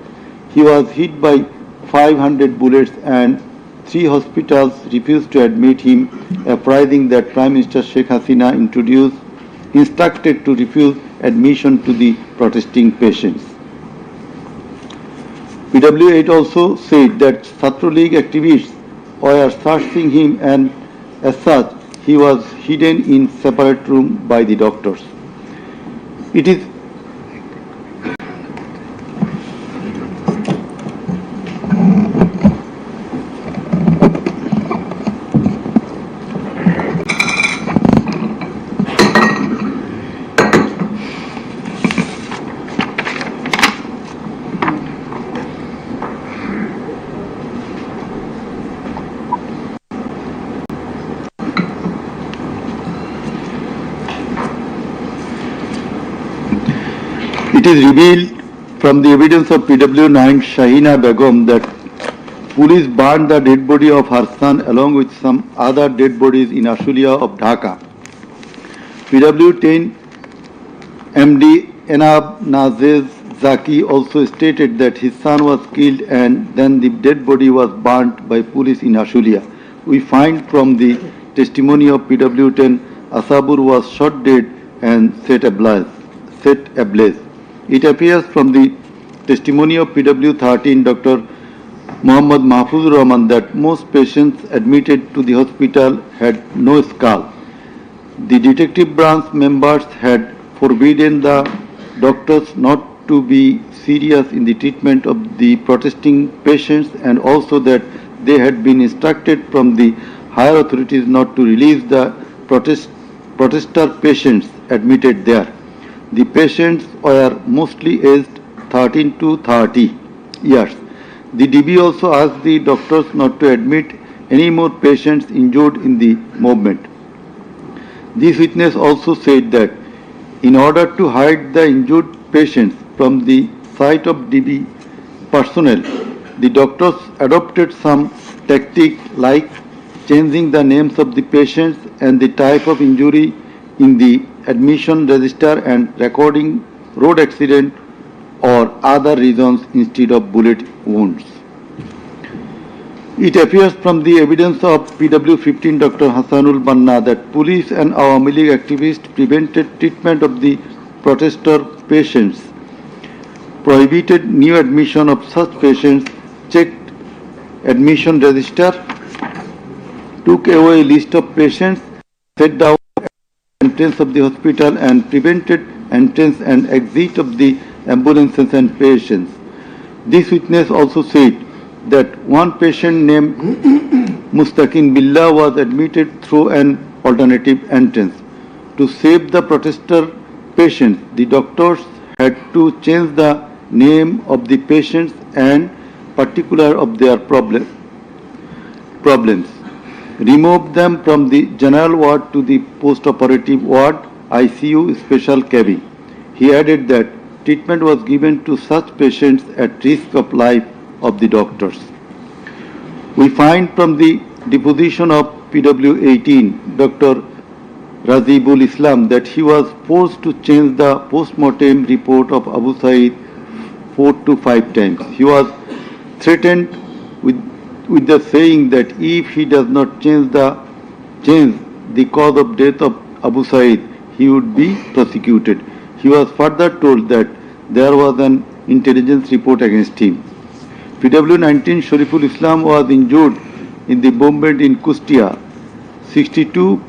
He was hit by 500 bullets and 3 hospitals refused to admit him, apprising that Prime Minister Sheikh Hasina instructed to refuse admission to the protesting patients. PW8 also said that Chhatra League activists were searching him and as such he was hidden in separate room by the doctors. It is revealed from the evidence of PW9 Shahina Begum that police burned the dead body of her son along with some other dead bodies in Ashulia of Dhaka. PW10 MD Enab Nazez Zaki also stated that his son was killed and then the dead body was burnt by police in Ashulia. We find from the testimony of PW10 Asabur was shot dead and set ablaze. It appears from the testimony of PW13 Dr. Muhammad Mahfuzur Rahman that most patients admitted to the hospital had no skull. The detective branch members had forbidden the doctors not to be serious in the treatment of the protesting patients and also that they had been instructed from the higher authorities not to release the protester patients admitted there. The patients were mostly aged 13 to 30 years. The DB also asked the doctors not to admit any more patients injured in the movement. This witness also said that in order to hide the injured patients from the sight of DB personnel, the doctors adopted some tactic like changing the names of the patients and the type of injury in the admission register and recording road accident or other reasons instead of bullet wounds. It appears from the evidence of PW15 Dr. Hassanul Banna that police and Awami League activists prevented treatment of the protester patients, prohibited new admission of such patients, checked admission register, took away list of patients, set down entrance of the hospital and prevented entrance and exit of the ambulances and patients. This witness also said that one patient named Mustaqin Billah was admitted through an alternative entrance. To save the protester patients, the doctors had to change the name of the patients and particular of their problems, remove them from the general ward to the post-operative ward, ICU special cabin. He added that treatment was given to such patients at risk of life of the doctors. We find from the deposition of PW18, Dr. Razibul Islam, that he was forced to change the post-mortem report of Abu Said 4 to 5 times. He was threatened with the saying that if he does not change the cause of death of Abu Said, he would be prosecuted. He was further told that there was an intelligence report against him. PW19 Shariful Islam was injured in the bombardment in Kustia. 62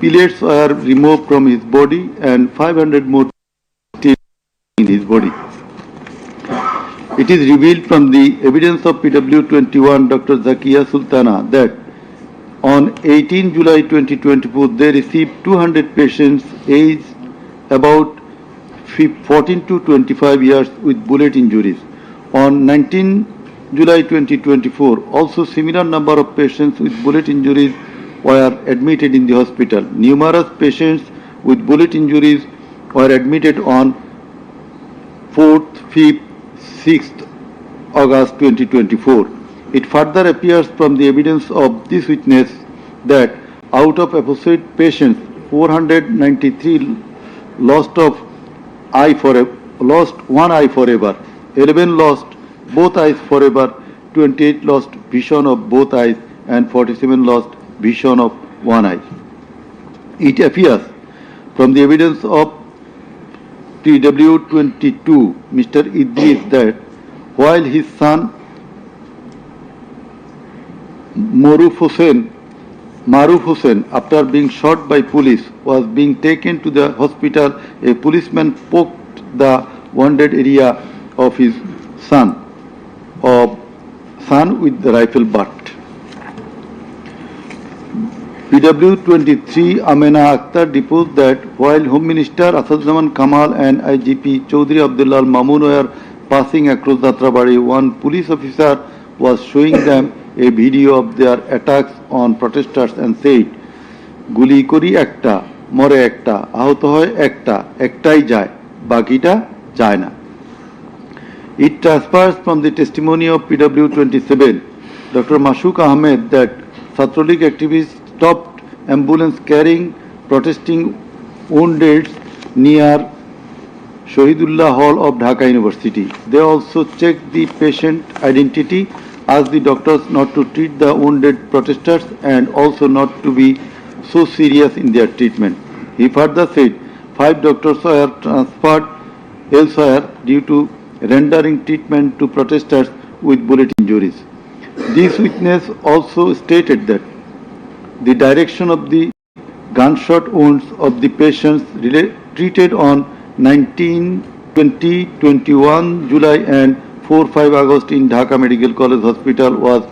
pellets were removed from his body and 500 more still in his body. It is revealed from the evidence of PW21 Dr. Zakia Sultana that on 18 July 2024 they received 200 patients aged about 14 to 25 years with bullet injuries. On 19 July 2024, also similar number of patients with bullet injuries were admitted in the hospital. Numerous patients with bullet injuries were admitted on 4th, 5th, 6th August 2024. It further appears from the evidence of this witness that out of apposite patients, 493 lost one eye forever, 11 lost both eyes forever, 28 lost vision of both eyes, and 47 lost vision of one eye. It appears from the evidence of PW22, Mr. Idris, that while his son Maruf Hussain, after being shot by police, was being taken to the hospital, a policeman poked the wounded area of his son with the rifle butt. PW23 Amena Akhtar deposed that while Home Minister Asadzaman Kamal and IGP Chaudhry Abdullah Mamun were passing across Jatrabari, one police officer was showing them a video of their attacks on protesters and said, "Guli kori ekta, more ekta, ahuto hoy ekta, ektai jay, bakita jay na." It transpires from the testimony of PW27, Dr. Mashuk Ahmed, that Chhatralik activists stopped ambulance carrying protesting wounded near Shahidullah Hall of Dhaka University. They also checked the patient identity, asked the doctors not to treat the wounded protesters and also not to be so serious in their treatment. He further said 5 doctors were transferred elsewhere due to rendering treatment to protesters with bullet injuries. This witness also stated that the direction of the gunshot wounds of the patients treated on 19, 20, 21 July and 4-5 August in Dhaka Medical College Hospital was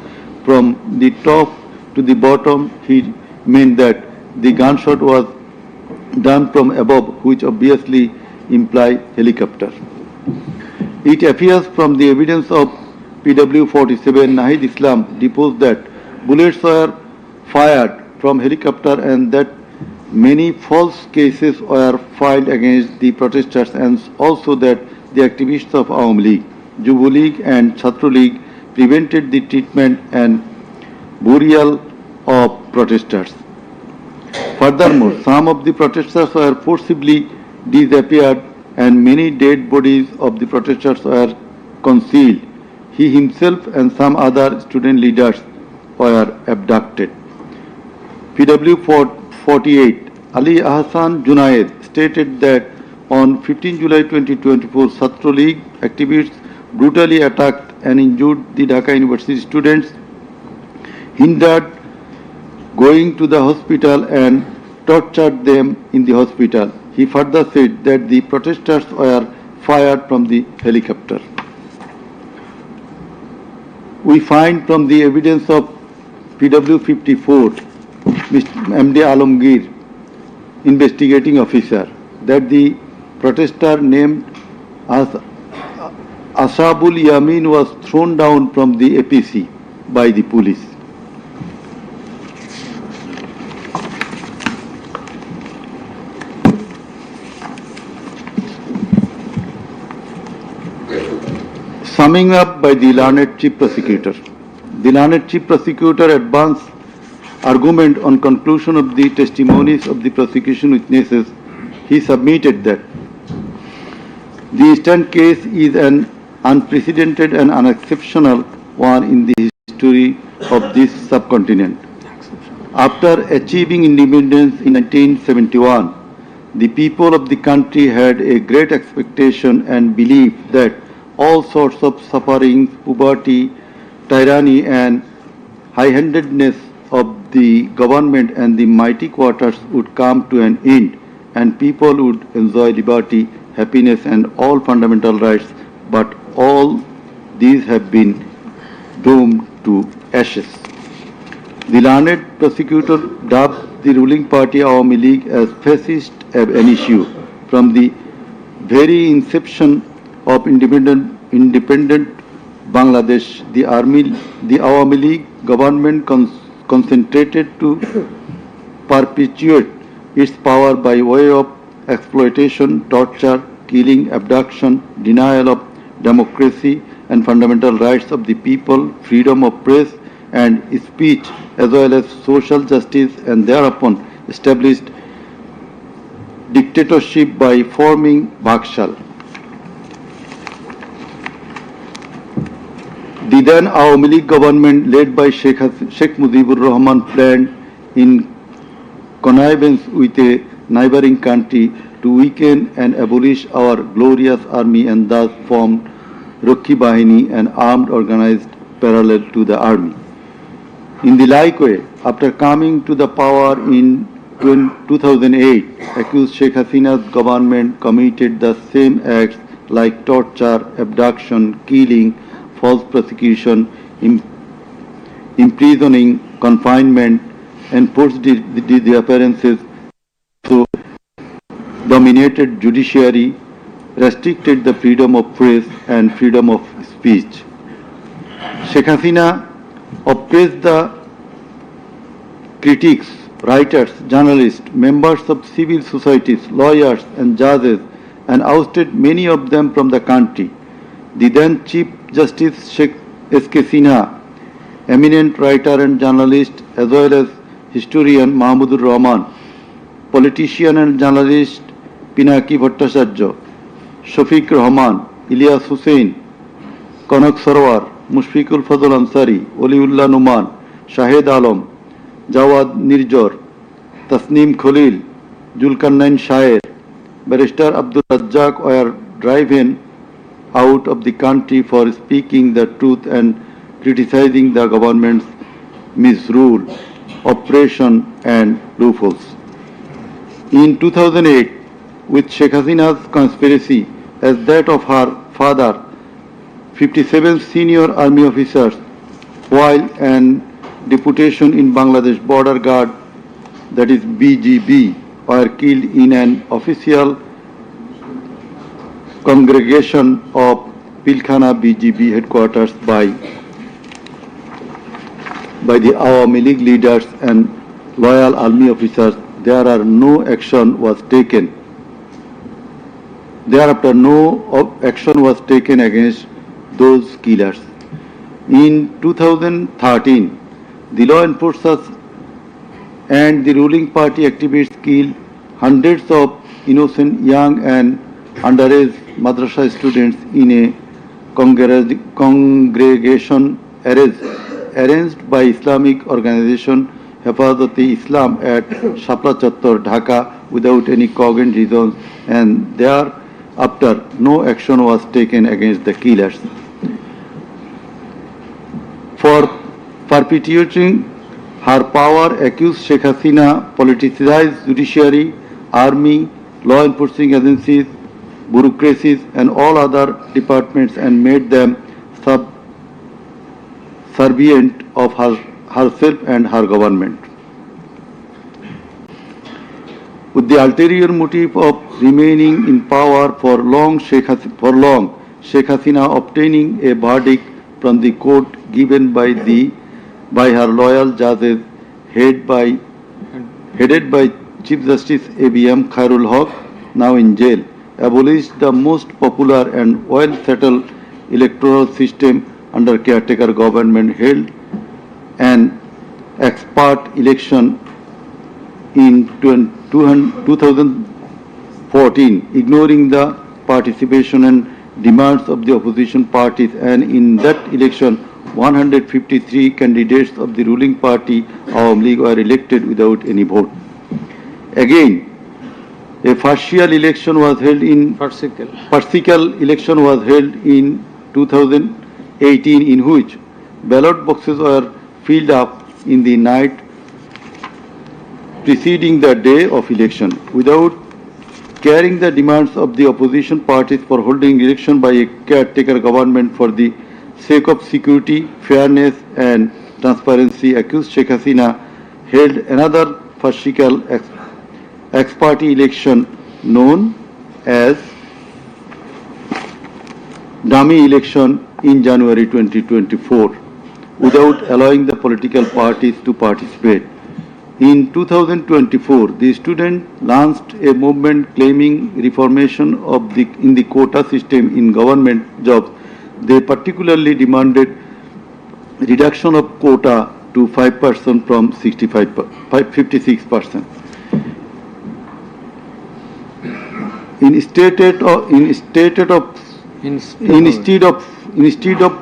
from the top to the bottom. He meant that the gunshot was done from above, which obviously implies helicopter. It appears from the evidence of PW47 Nahid Islam deposed that bullets were fired from helicopter and that many false cases were filed against the protesters, and also that the activists of Awami League, Jubo League and Chhatra League prevented the treatment and burial of protesters. Furthermore, some of the protesters were forcibly disappeared and many dead bodies of the protesters were concealed. He himself and some other student leaders were abducted. PW 48 Ali Ahsan Junaid stated that on 15 July 2024, Satro League activists brutally attacked and injured the Dhaka University students, hindered going to the hospital and tortured them in the hospital. He further said that the protesters were fired from the helicopter. We find from the evidence of PW 54, Mr. MD Alamgir, investigating officer, that the protester named as Ashabul Yamin was thrown down from the APC by the police. Summing up by the learned Chief Prosecutor. The learned Chief Prosecutor advanced argument on conclusion of the testimonies of the prosecution witnesses. He submitted that the instant case is an unprecedented and unexceptional one in the history of this subcontinent. After achieving independence in 1971, the people of the country had a great expectation and belief that all sorts of sufferings, poverty, tyranny and high-handedness of the government and the mighty quarters would come to an end and people would enjoy liberty, happiness and all fundamental rights, but all these have been doomed to ashes. The learned prosecutor dubbed the ruling party Awami League as fascist ab initio. From the very inception of independent Bangladesh, the Awami League government concentrated to perpetuate its power by way of exploitation, torture, killing, abduction, denial of democracy and fundamental rights of the people, freedom of press and speech, as well as social justice, and thereupon established dictatorship by forming Bhakshal. The then Awami League government led by Sheikh Mujibur Rahman planned in connivance with a neighboring country to weaken and abolish our glorious army and thus formed Rakhi Bahini, an armed organized parallel to the army. In the like way, after coming to the power in 2008, accused Sheikh Hasina's government committed the same acts like torture, abduction, killing, false prosecution, imprisoning, confinement, enforced the appearances, so dominated judiciary, restricted the freedom of press and freedom of speech. Sheikh Hasina oppressed the critics, writers, journalists, members of civil societies, lawyers and judges and ousted many of them from the country. The then Chief Justice Sheikh S.K. Sinha, eminent writer and journalist as well as historian Mahmudur Rahman, politician and journalist Pinaki Bhattacharya, Shafiq Rahman, Ilyas Hussain, Kanak Sarwar, Mushfiqul Fazl Ansari, Oliullah Numan, Shahid Alam, Jawad Nirjor, Tasneem Khalil, Julkarnain Shair, Barrister Abdul Razzaq were driven out of the country for speaking the truth and criticizing the government's misrule, oppression and loopholes. In 2008, with Sheikh Hasina's conspiracy as that of her father, 57 senior army officers, while an deputation in Bangladesh Border Guard, that is BGB, were killed in an official congregation of Pilkhana BGB headquarters by the Awami League leaders and loyal army officers. Thereafter no action was taken against those killers. In 2013, the law enforcers and the ruling party activists killed hundreds of innocent young and underage madrasa students in a congregation arrest arranged by Islamic organization Hefazat-e-Islam at Shapla Chattor, Dhaka, without any cogent reasons, and thereafter no action was taken against the killers. For perpetuating her power, accused Sheikh Hasina politicized judiciary, army, law enforcing agencies, bureaucracies, and all other departments and made them subservient of herself and her government. With the ulterior motive of remaining in power for long, Sheikh Hasina obtaining a verdict from the court given by her loyal judges headed by Chief Justice A.B.M. Khairul Haq, now in jail, abolished the most popular and well-settled electoral system under caretaker government, held an expert election in 2014, ignoring the participation and demands of the opposition parties, and in that election 153 candidates of the ruling party Awami League were elected without any vote. Again, a farcical election was held in 2018, in which ballot boxes were filled up in the night preceding the day of election, without carrying the demands of the opposition parties for holding election by a caretaker government for the sake of security, fairness and transparency. Accused Sheikh Hasina held another farcical ex-party election known as dummy election in January 2024 without allowing the political parties to participate. In 2024, the students launched a movement claiming reformation in the quota system in government jobs. They particularly demanded reduction of quota to 5% from 56%. Instead of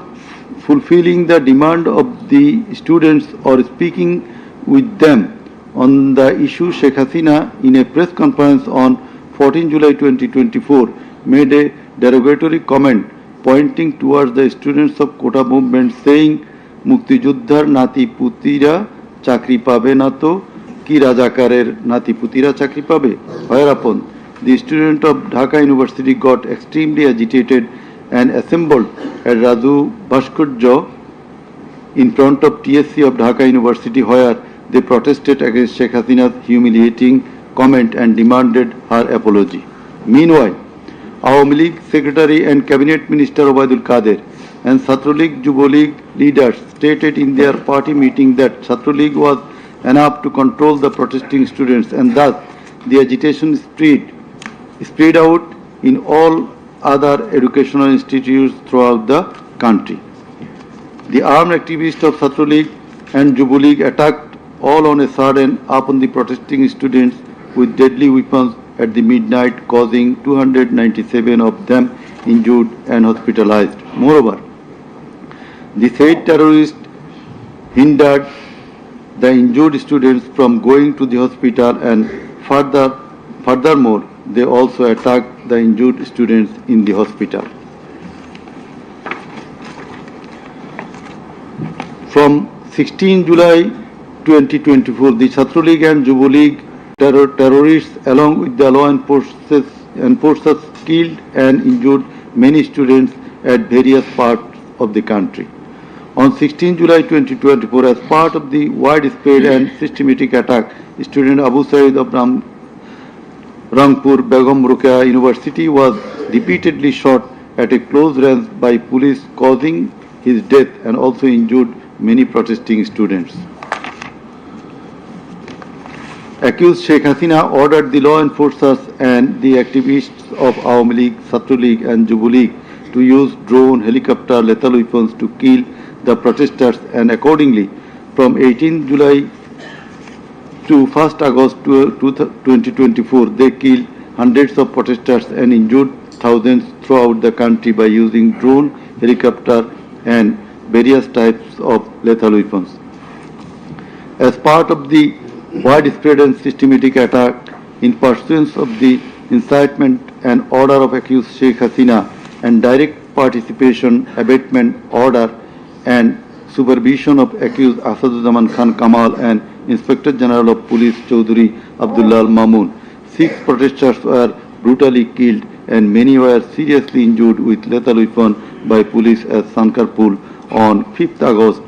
fulfilling the demand of the students or speaking with them on the issue, Sheikh Hasina, in a press conference on 14 July 2024, made a derogatory comment pointing towards the students of Kota movement, saying, "Mukti Juddhar nati putira chakri pabe na to ki Rajakarer nati putira chakri pabe." Whereupon the student of Dhaka University got extremely agitated and assembled at Raju Bhaskurjo in front of TSC of Dhaka University, where they protested against Sheikh Hasina's humiliating comment and demanded her apology. Meanwhile, Awami League Secretary and Cabinet Minister Obaidul Kader and Chhatra League Yuva League leaders stated in their party meeting that Chhatra League was enough to control the protesting students, and thus the agitation spread out in all other educational institutes throughout the country. The armed activists of Chhatra League and Yuva League attacked all on a sudden upon the protesting students with deadly weapons at the midnight, causing 297 of them injured and hospitalized. Moreover, the said terrorists hindered the injured students from going to the hospital, and furthermore, they also attacked the injured students in the hospital. From 16 July 2024, the Chhatra League and Yuva League terrorists, along with the law enforcers, killed and injured many students at various parts of the country. On 16 July 2024, as part of the widespread and systematic attack, student Abu Said of Rangpur Begum Ruqayya University was repeatedly shot at a close range by police, causing his death and also injured many protesting students. Accused Sheikh Hasina ordered the law enforcers and the activists of Awami League, Chhatra League and Yuva League to use drone, helicopter, lethal weapons to kill the protesters, and accordingly, from 18 July to 1st August 2024, they killed hundreds of protesters and injured thousands throughout the country by using drone, helicopter and various types of lethal weapons. As part of the widespread and systematic attack in pursuance of the incitement and order of accused Sheikh Hasina and direct participation, abatement order and supervision of accused Asaduzzzaman Khan Kamal and Inspector General of Police Chaudhry Abdullah Al Mamun, 6 protesters were brutally killed and many were seriously injured with lethal weapon by police at Sankarpur on 5th August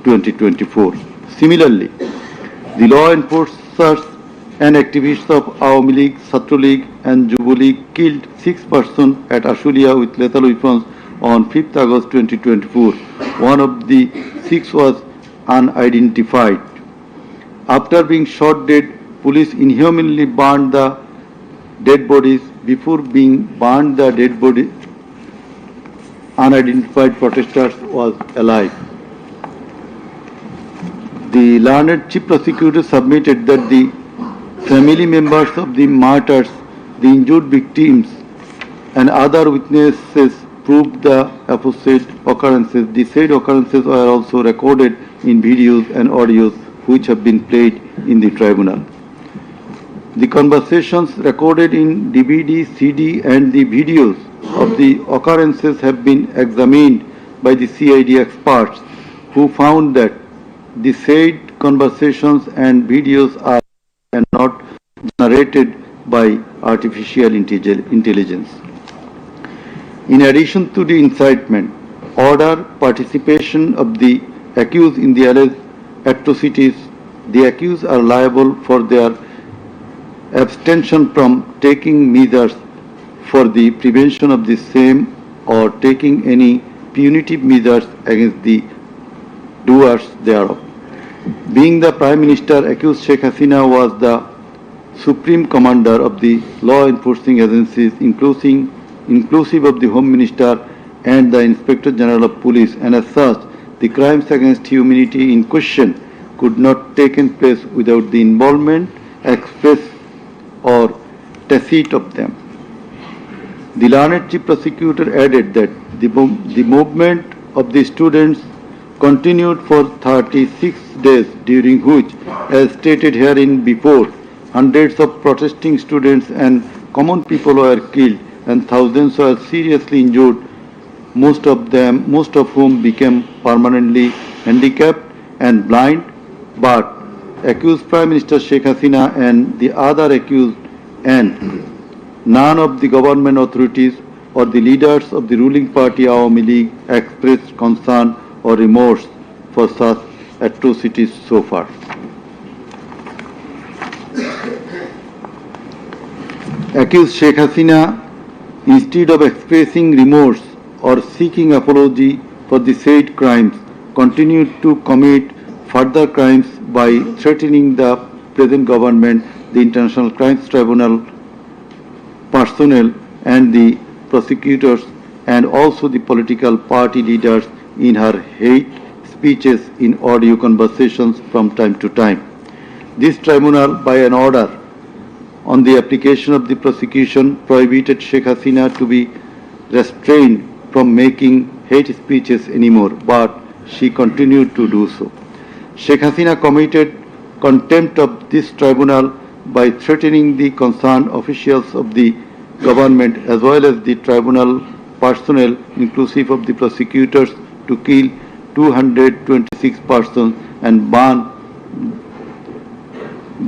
2024. Similarly, the law enforcers and activists of Awami League, Chhatra League and Jubo League killed 6 persons at Ashulia with lethal weapons on 5th August 2024. One of the 6 was unidentified. After being shot dead, police inhumanly burned the dead bodies. Before being burned, the dead body unidentified protesters was alive. The learned chief prosecutor submitted that the family members of the martyrs, the injured victims and other witnesses proved the aforesaid occurrences. The said occurrences were also recorded in videos and audios which have been played in the tribunal. The conversations recorded in DVD, CD and the videos of the occurrences have been examined by the CID experts who found that the said conversations and videos are not generated by artificial intelligence. In addition to the incitement, order, participation of the accused in the alleged atrocities, the accused are liable for their abstention from taking measures for the prevention of the same or taking any punitive measures against the doers thereof. Being the Prime Minister, accused Sheikh Hasina was the Supreme Commander of the law enforcing agencies, inclusive of the Home Minister and the Inspector General of Police, and as such, the crimes against humanity in question could not take place without the involvement, express or tacit of them. The learned chief prosecutor added that the movement of the students continued for 36 days, during which, as stated herein before, hundreds of protesting students and common people were killed and thousands were seriously injured, most of whom became permanently handicapped and blind. But accused Prime Minister Sheikh Hasina and the other accused and none of the government authorities or the leaders of the ruling party Awami League expressed concern or remorse for such atrocities so far. Accused Sheikh Hasina, instead of expressing remorse or seeking apology for the said crimes, continued to commit further crimes by threatening the present government, the International Crimes Tribunal personnel and the prosecutors and also the political party leaders in her hate speeches in audio conversations from time to time. This tribunal, by an order on the application of the prosecution, prohibited Sheikh Hasina to be restrained from making hate speeches anymore, but she continued to do so. Sheikh Hasina committed contempt of this tribunal by threatening the concerned officials of the government as well as the tribunal personnel, inclusive of the prosecutors, to kill 226 persons and burn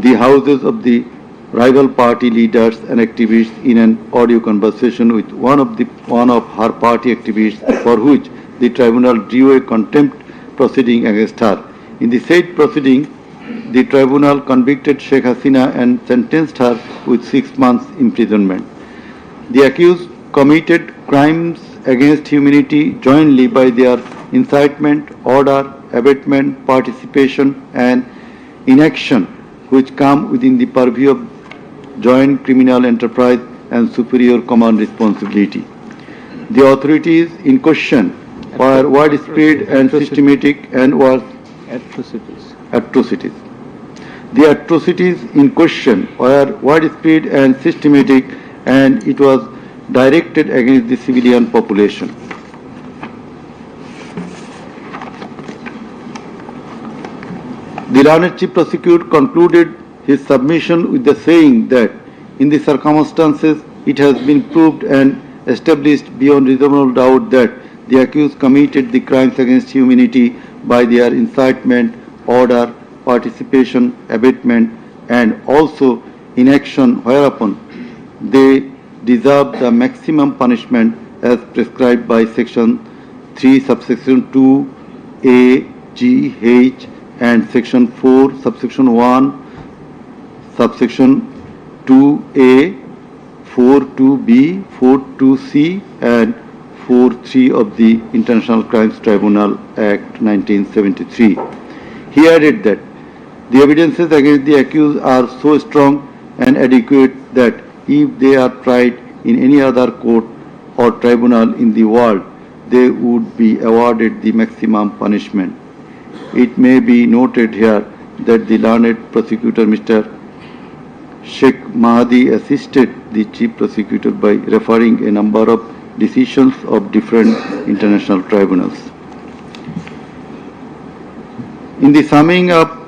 the houses of the rival party leaders and activists in an audio conversation with one of her party activists, for which the tribunal drew a contempt proceeding against her. In the said proceeding, the tribunal convicted Sheikh Hasina and sentenced her with 6 months imprisonment. The accused committed crimes against humanity jointly by their incitement, order, abatement, participation and inaction, which come within the purview of joint criminal enterprise and superior command responsibility. The authorities in question were widespread and systematic and was atrocities. The atrocities in question were widespread and systematic, and it was directed against the civilian population. The learned Chief Prosecutor concluded his submission with the saying that in the circumstances it has been proved and established beyond reasonable doubt that the accused committed the crimes against humanity by their incitement, order, participation, abatement, and also inaction whereupon they deserve the maximum punishment as prescribed by Section 3, subsection 2, A, G, H, and Section 4, subsection 1, subsection 2A, 4.2b, 4.2c, and 4.3 of the International Crimes Tribunal Act 1973. He added that the evidences against the accused are so strong and adequate that if they are tried in any other court or tribunal in the world, they would be awarded the maximum punishment. It may be noted here that the learned prosecutor, Mr. Sheikh Mahdi, assisted the Chief Prosecutor by referring a number of decisions of different international tribunals. In the summing up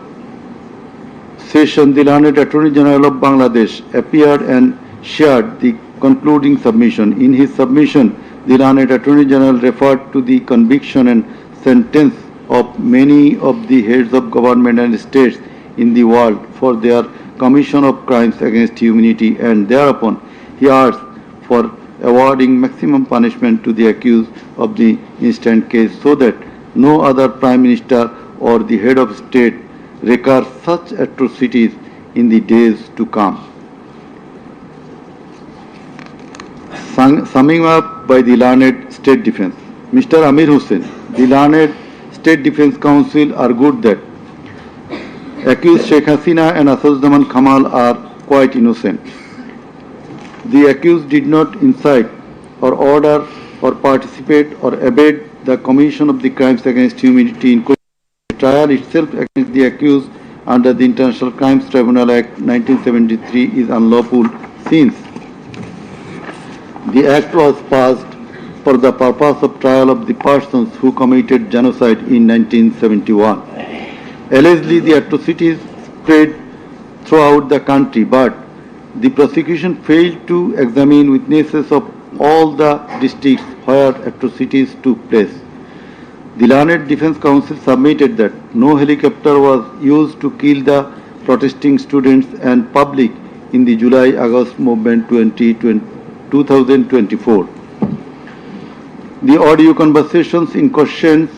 session, the learned Attorney General of Bangladesh appeared and shared the concluding submission. In his submission, the learned Attorney General referred to the conviction and sentence of many of the heads of government and states in the world for their commission of crimes against humanity, and thereupon he asked for awarding maximum punishment to the accused of the instant case so that no other Prime Minister or the head of state recur such atrocities in the days to come. Summing up by the learned State Defense, Mr. Amir Hussain, the learned State Defense Counsel argued that accused Sheikh Hasina and Asaduzzaman Kamal are quite innocent. The accused did not incite or order or participate or abet the commission of the crimes against humanity in question. The trial itself against the accused under the International Crimes Tribunal Act 1973 is unlawful since the act was passed for the purpose of trial of the persons who committed genocide in 1971. Allegedly, the atrocities spread throughout the country, but the prosecution failed to examine witnesses of all the districts where atrocities took place. The learned Defense Counsel submitted that no helicopter was used to kill the protesting students and public in the July-August movement 2024. The audio conversations in question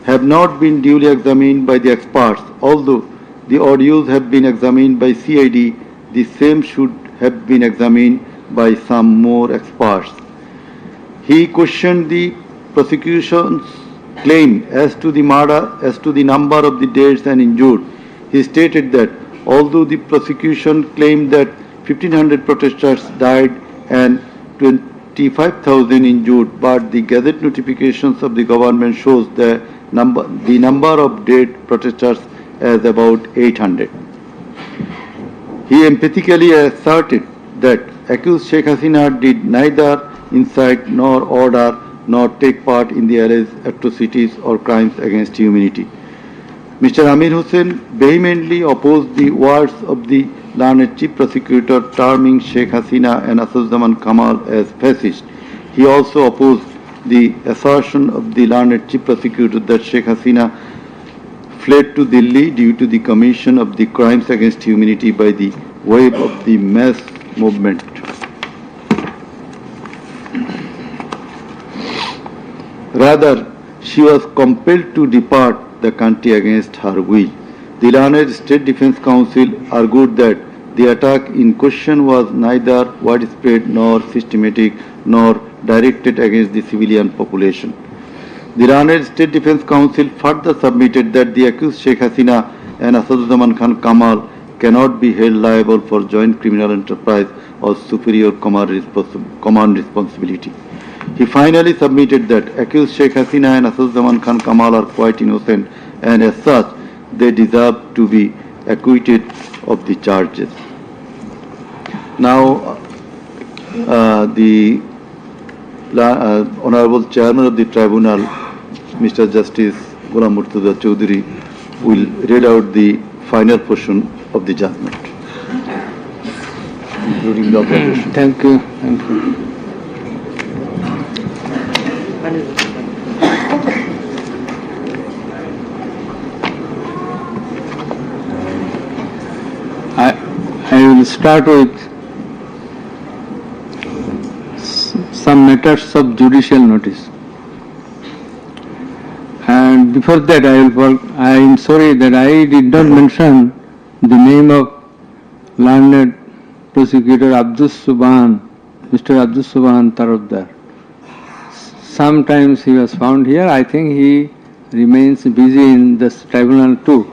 have not been duly examined by the experts. Although the audios have been examined by CID, the same should have been examined by some more experts. He questioned the prosecution's claim as to the number of the dead and injured. He stated that although the prosecution claimed that 1,500 protesters died and 25,000 injured, but the Gazette notifications of the government shows the number of dead protesters as about 800. He emphatically asserted that accused Sheikh Hasina did neither incite nor order nor take part in the alleged atrocities or crimes against humanity. Mr. Amir Hussain vehemently opposed the words of the learned Chief Prosecutor terming Sheikh Hasina and Asaduzzaman Kamal as fascist. He also opposed the assertion of the learned Chief Prosecutor that Sheikh Hasina fled to Delhi due to the commission of the crimes against humanity by the wave of the mass movement. Rather, she was compelled to depart the country against her will. The learned State Defense Counsel argued that the attack in question was neither widespread nor systematic nor directed against the civilian population. The learned State Defense Counsel further submitted that the accused Sheikh Hasina and Asaduzzaman Khan Kamal cannot be held liable for joint criminal enterprise or superior command responsibility. He finally submitted that accused Sheikh Hasina and Asaduzzaman Khan Kamal are quite innocent and as such they deserve to be acquitted of the charges. Now, the Honorable Chairman of the Tribunal, Mr. Justice Ghulam Murtuza Chaudhary, will read out the final portion of the judgment, including the observation. Thank you. Thank you. I will start with some matters of judicial notice. And before that, I am sorry that I did not mention the name of learned prosecutor Mr. Abdus Subhan Tarabdar. Sometimes he was found here. I think he remains busy in this tribunal too.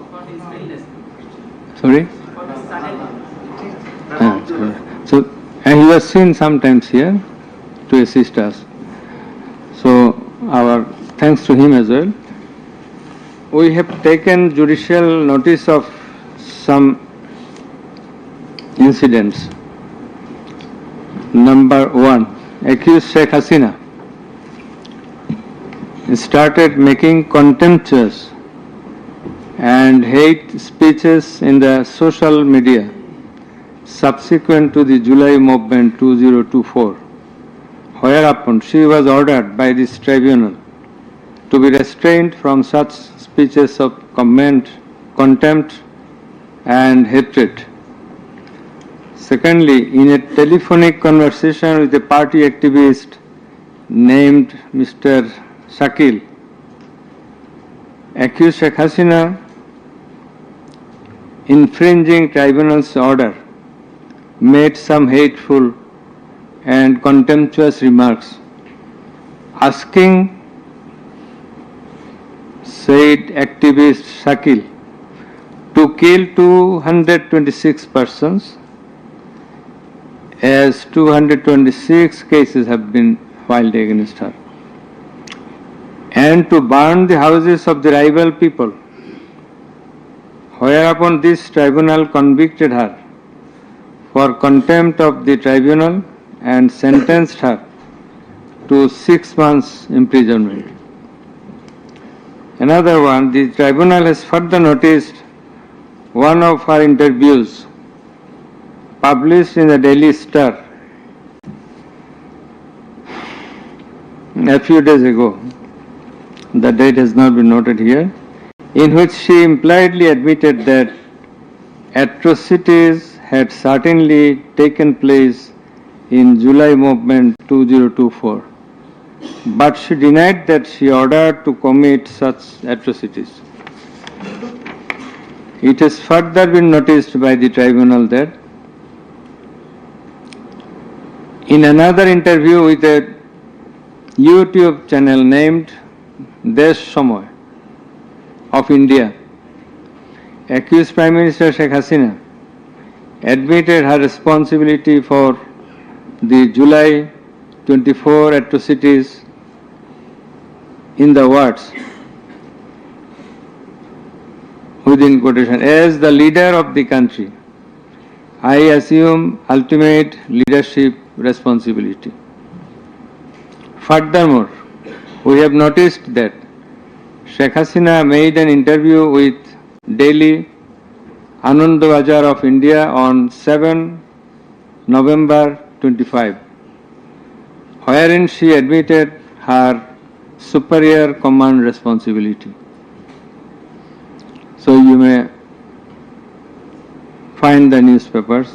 Sorry? So, and he was seen sometimes here to assist us. So, our thanks to him as well. We have taken judicial notice of some incidents. Number 1, accused Sheikh Hasina started making contemptuous and hate speeches in the social media subsequent to the July movement 2024, whereupon she was ordered by this tribunal to be restrained from such speeches of contempt and hatred. Secondly, in a telephonic conversation with a party activist named Mr. Shakil, accused Sheikh Hasina infringing tribunal's order made some hateful and contemptuous remarks, asking said activist Shakil to kill 226 persons, as 226 cases have been filed against her, and to burn the houses of the rival people, whereupon this tribunal convicted her for contempt of the tribunal and sentenced her to 6 months imprisonment. Another one, the tribunal has further noticed one of her interviews published in the Daily Star a few days ago. The date has not been noted here, in which she impliedly admitted that atrocities had certainly taken place in July movement 2024, but she denied that she ordered to commit such atrocities. It has further been noticed by the tribunal that in another interview with a YouTube channel named Desh Samoy of India, accused Prime Minister Sheikh Hasina admitted her responsibility for the July 24 atrocities in the words, within quotation, as the leader of the country, I assume ultimate leadership responsibility. Furthermore, we have noticed that Sheikh Hasina made an interview with Daily Anandabazar of India on 7 November 25, wherein she admitted her superior command responsibility. So you may find the newspapers.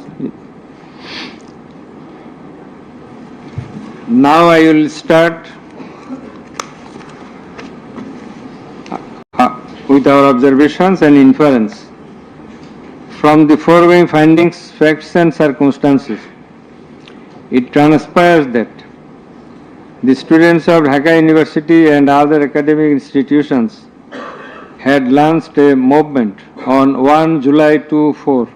Now I will start with our observations and inference. From the foregoing findings, facts and circumstances, it transpires that the students of Dhaka University and other academic institutions had launched a movement on 1 July 2024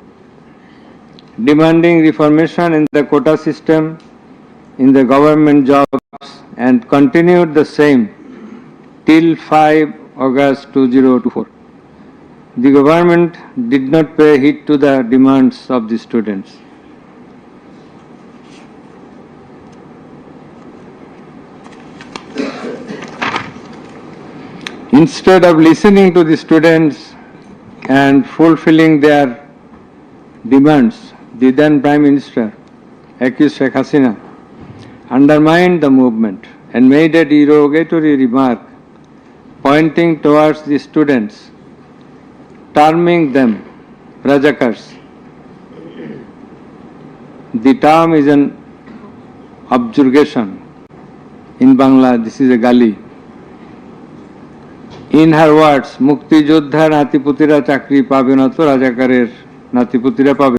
demanding reformation in the quota system in the government jobs and continued the same till 5 August 2024. The government did not pay heed to the demands of the students. Instead of listening to the students and fulfilling their demands, the then Prime Minister, accused Sheikh Hasina, undermined the movement and made a derogatory remark pointing towards the students, terming them Rajakars. The term is an objurgation. In Bangla, this is a gali. In her words, মুক্তিযোদ্ধার নাতিপুতিরা চাকরি পাবে না তো রাজাকারের নাতিপুতিরা পাবে।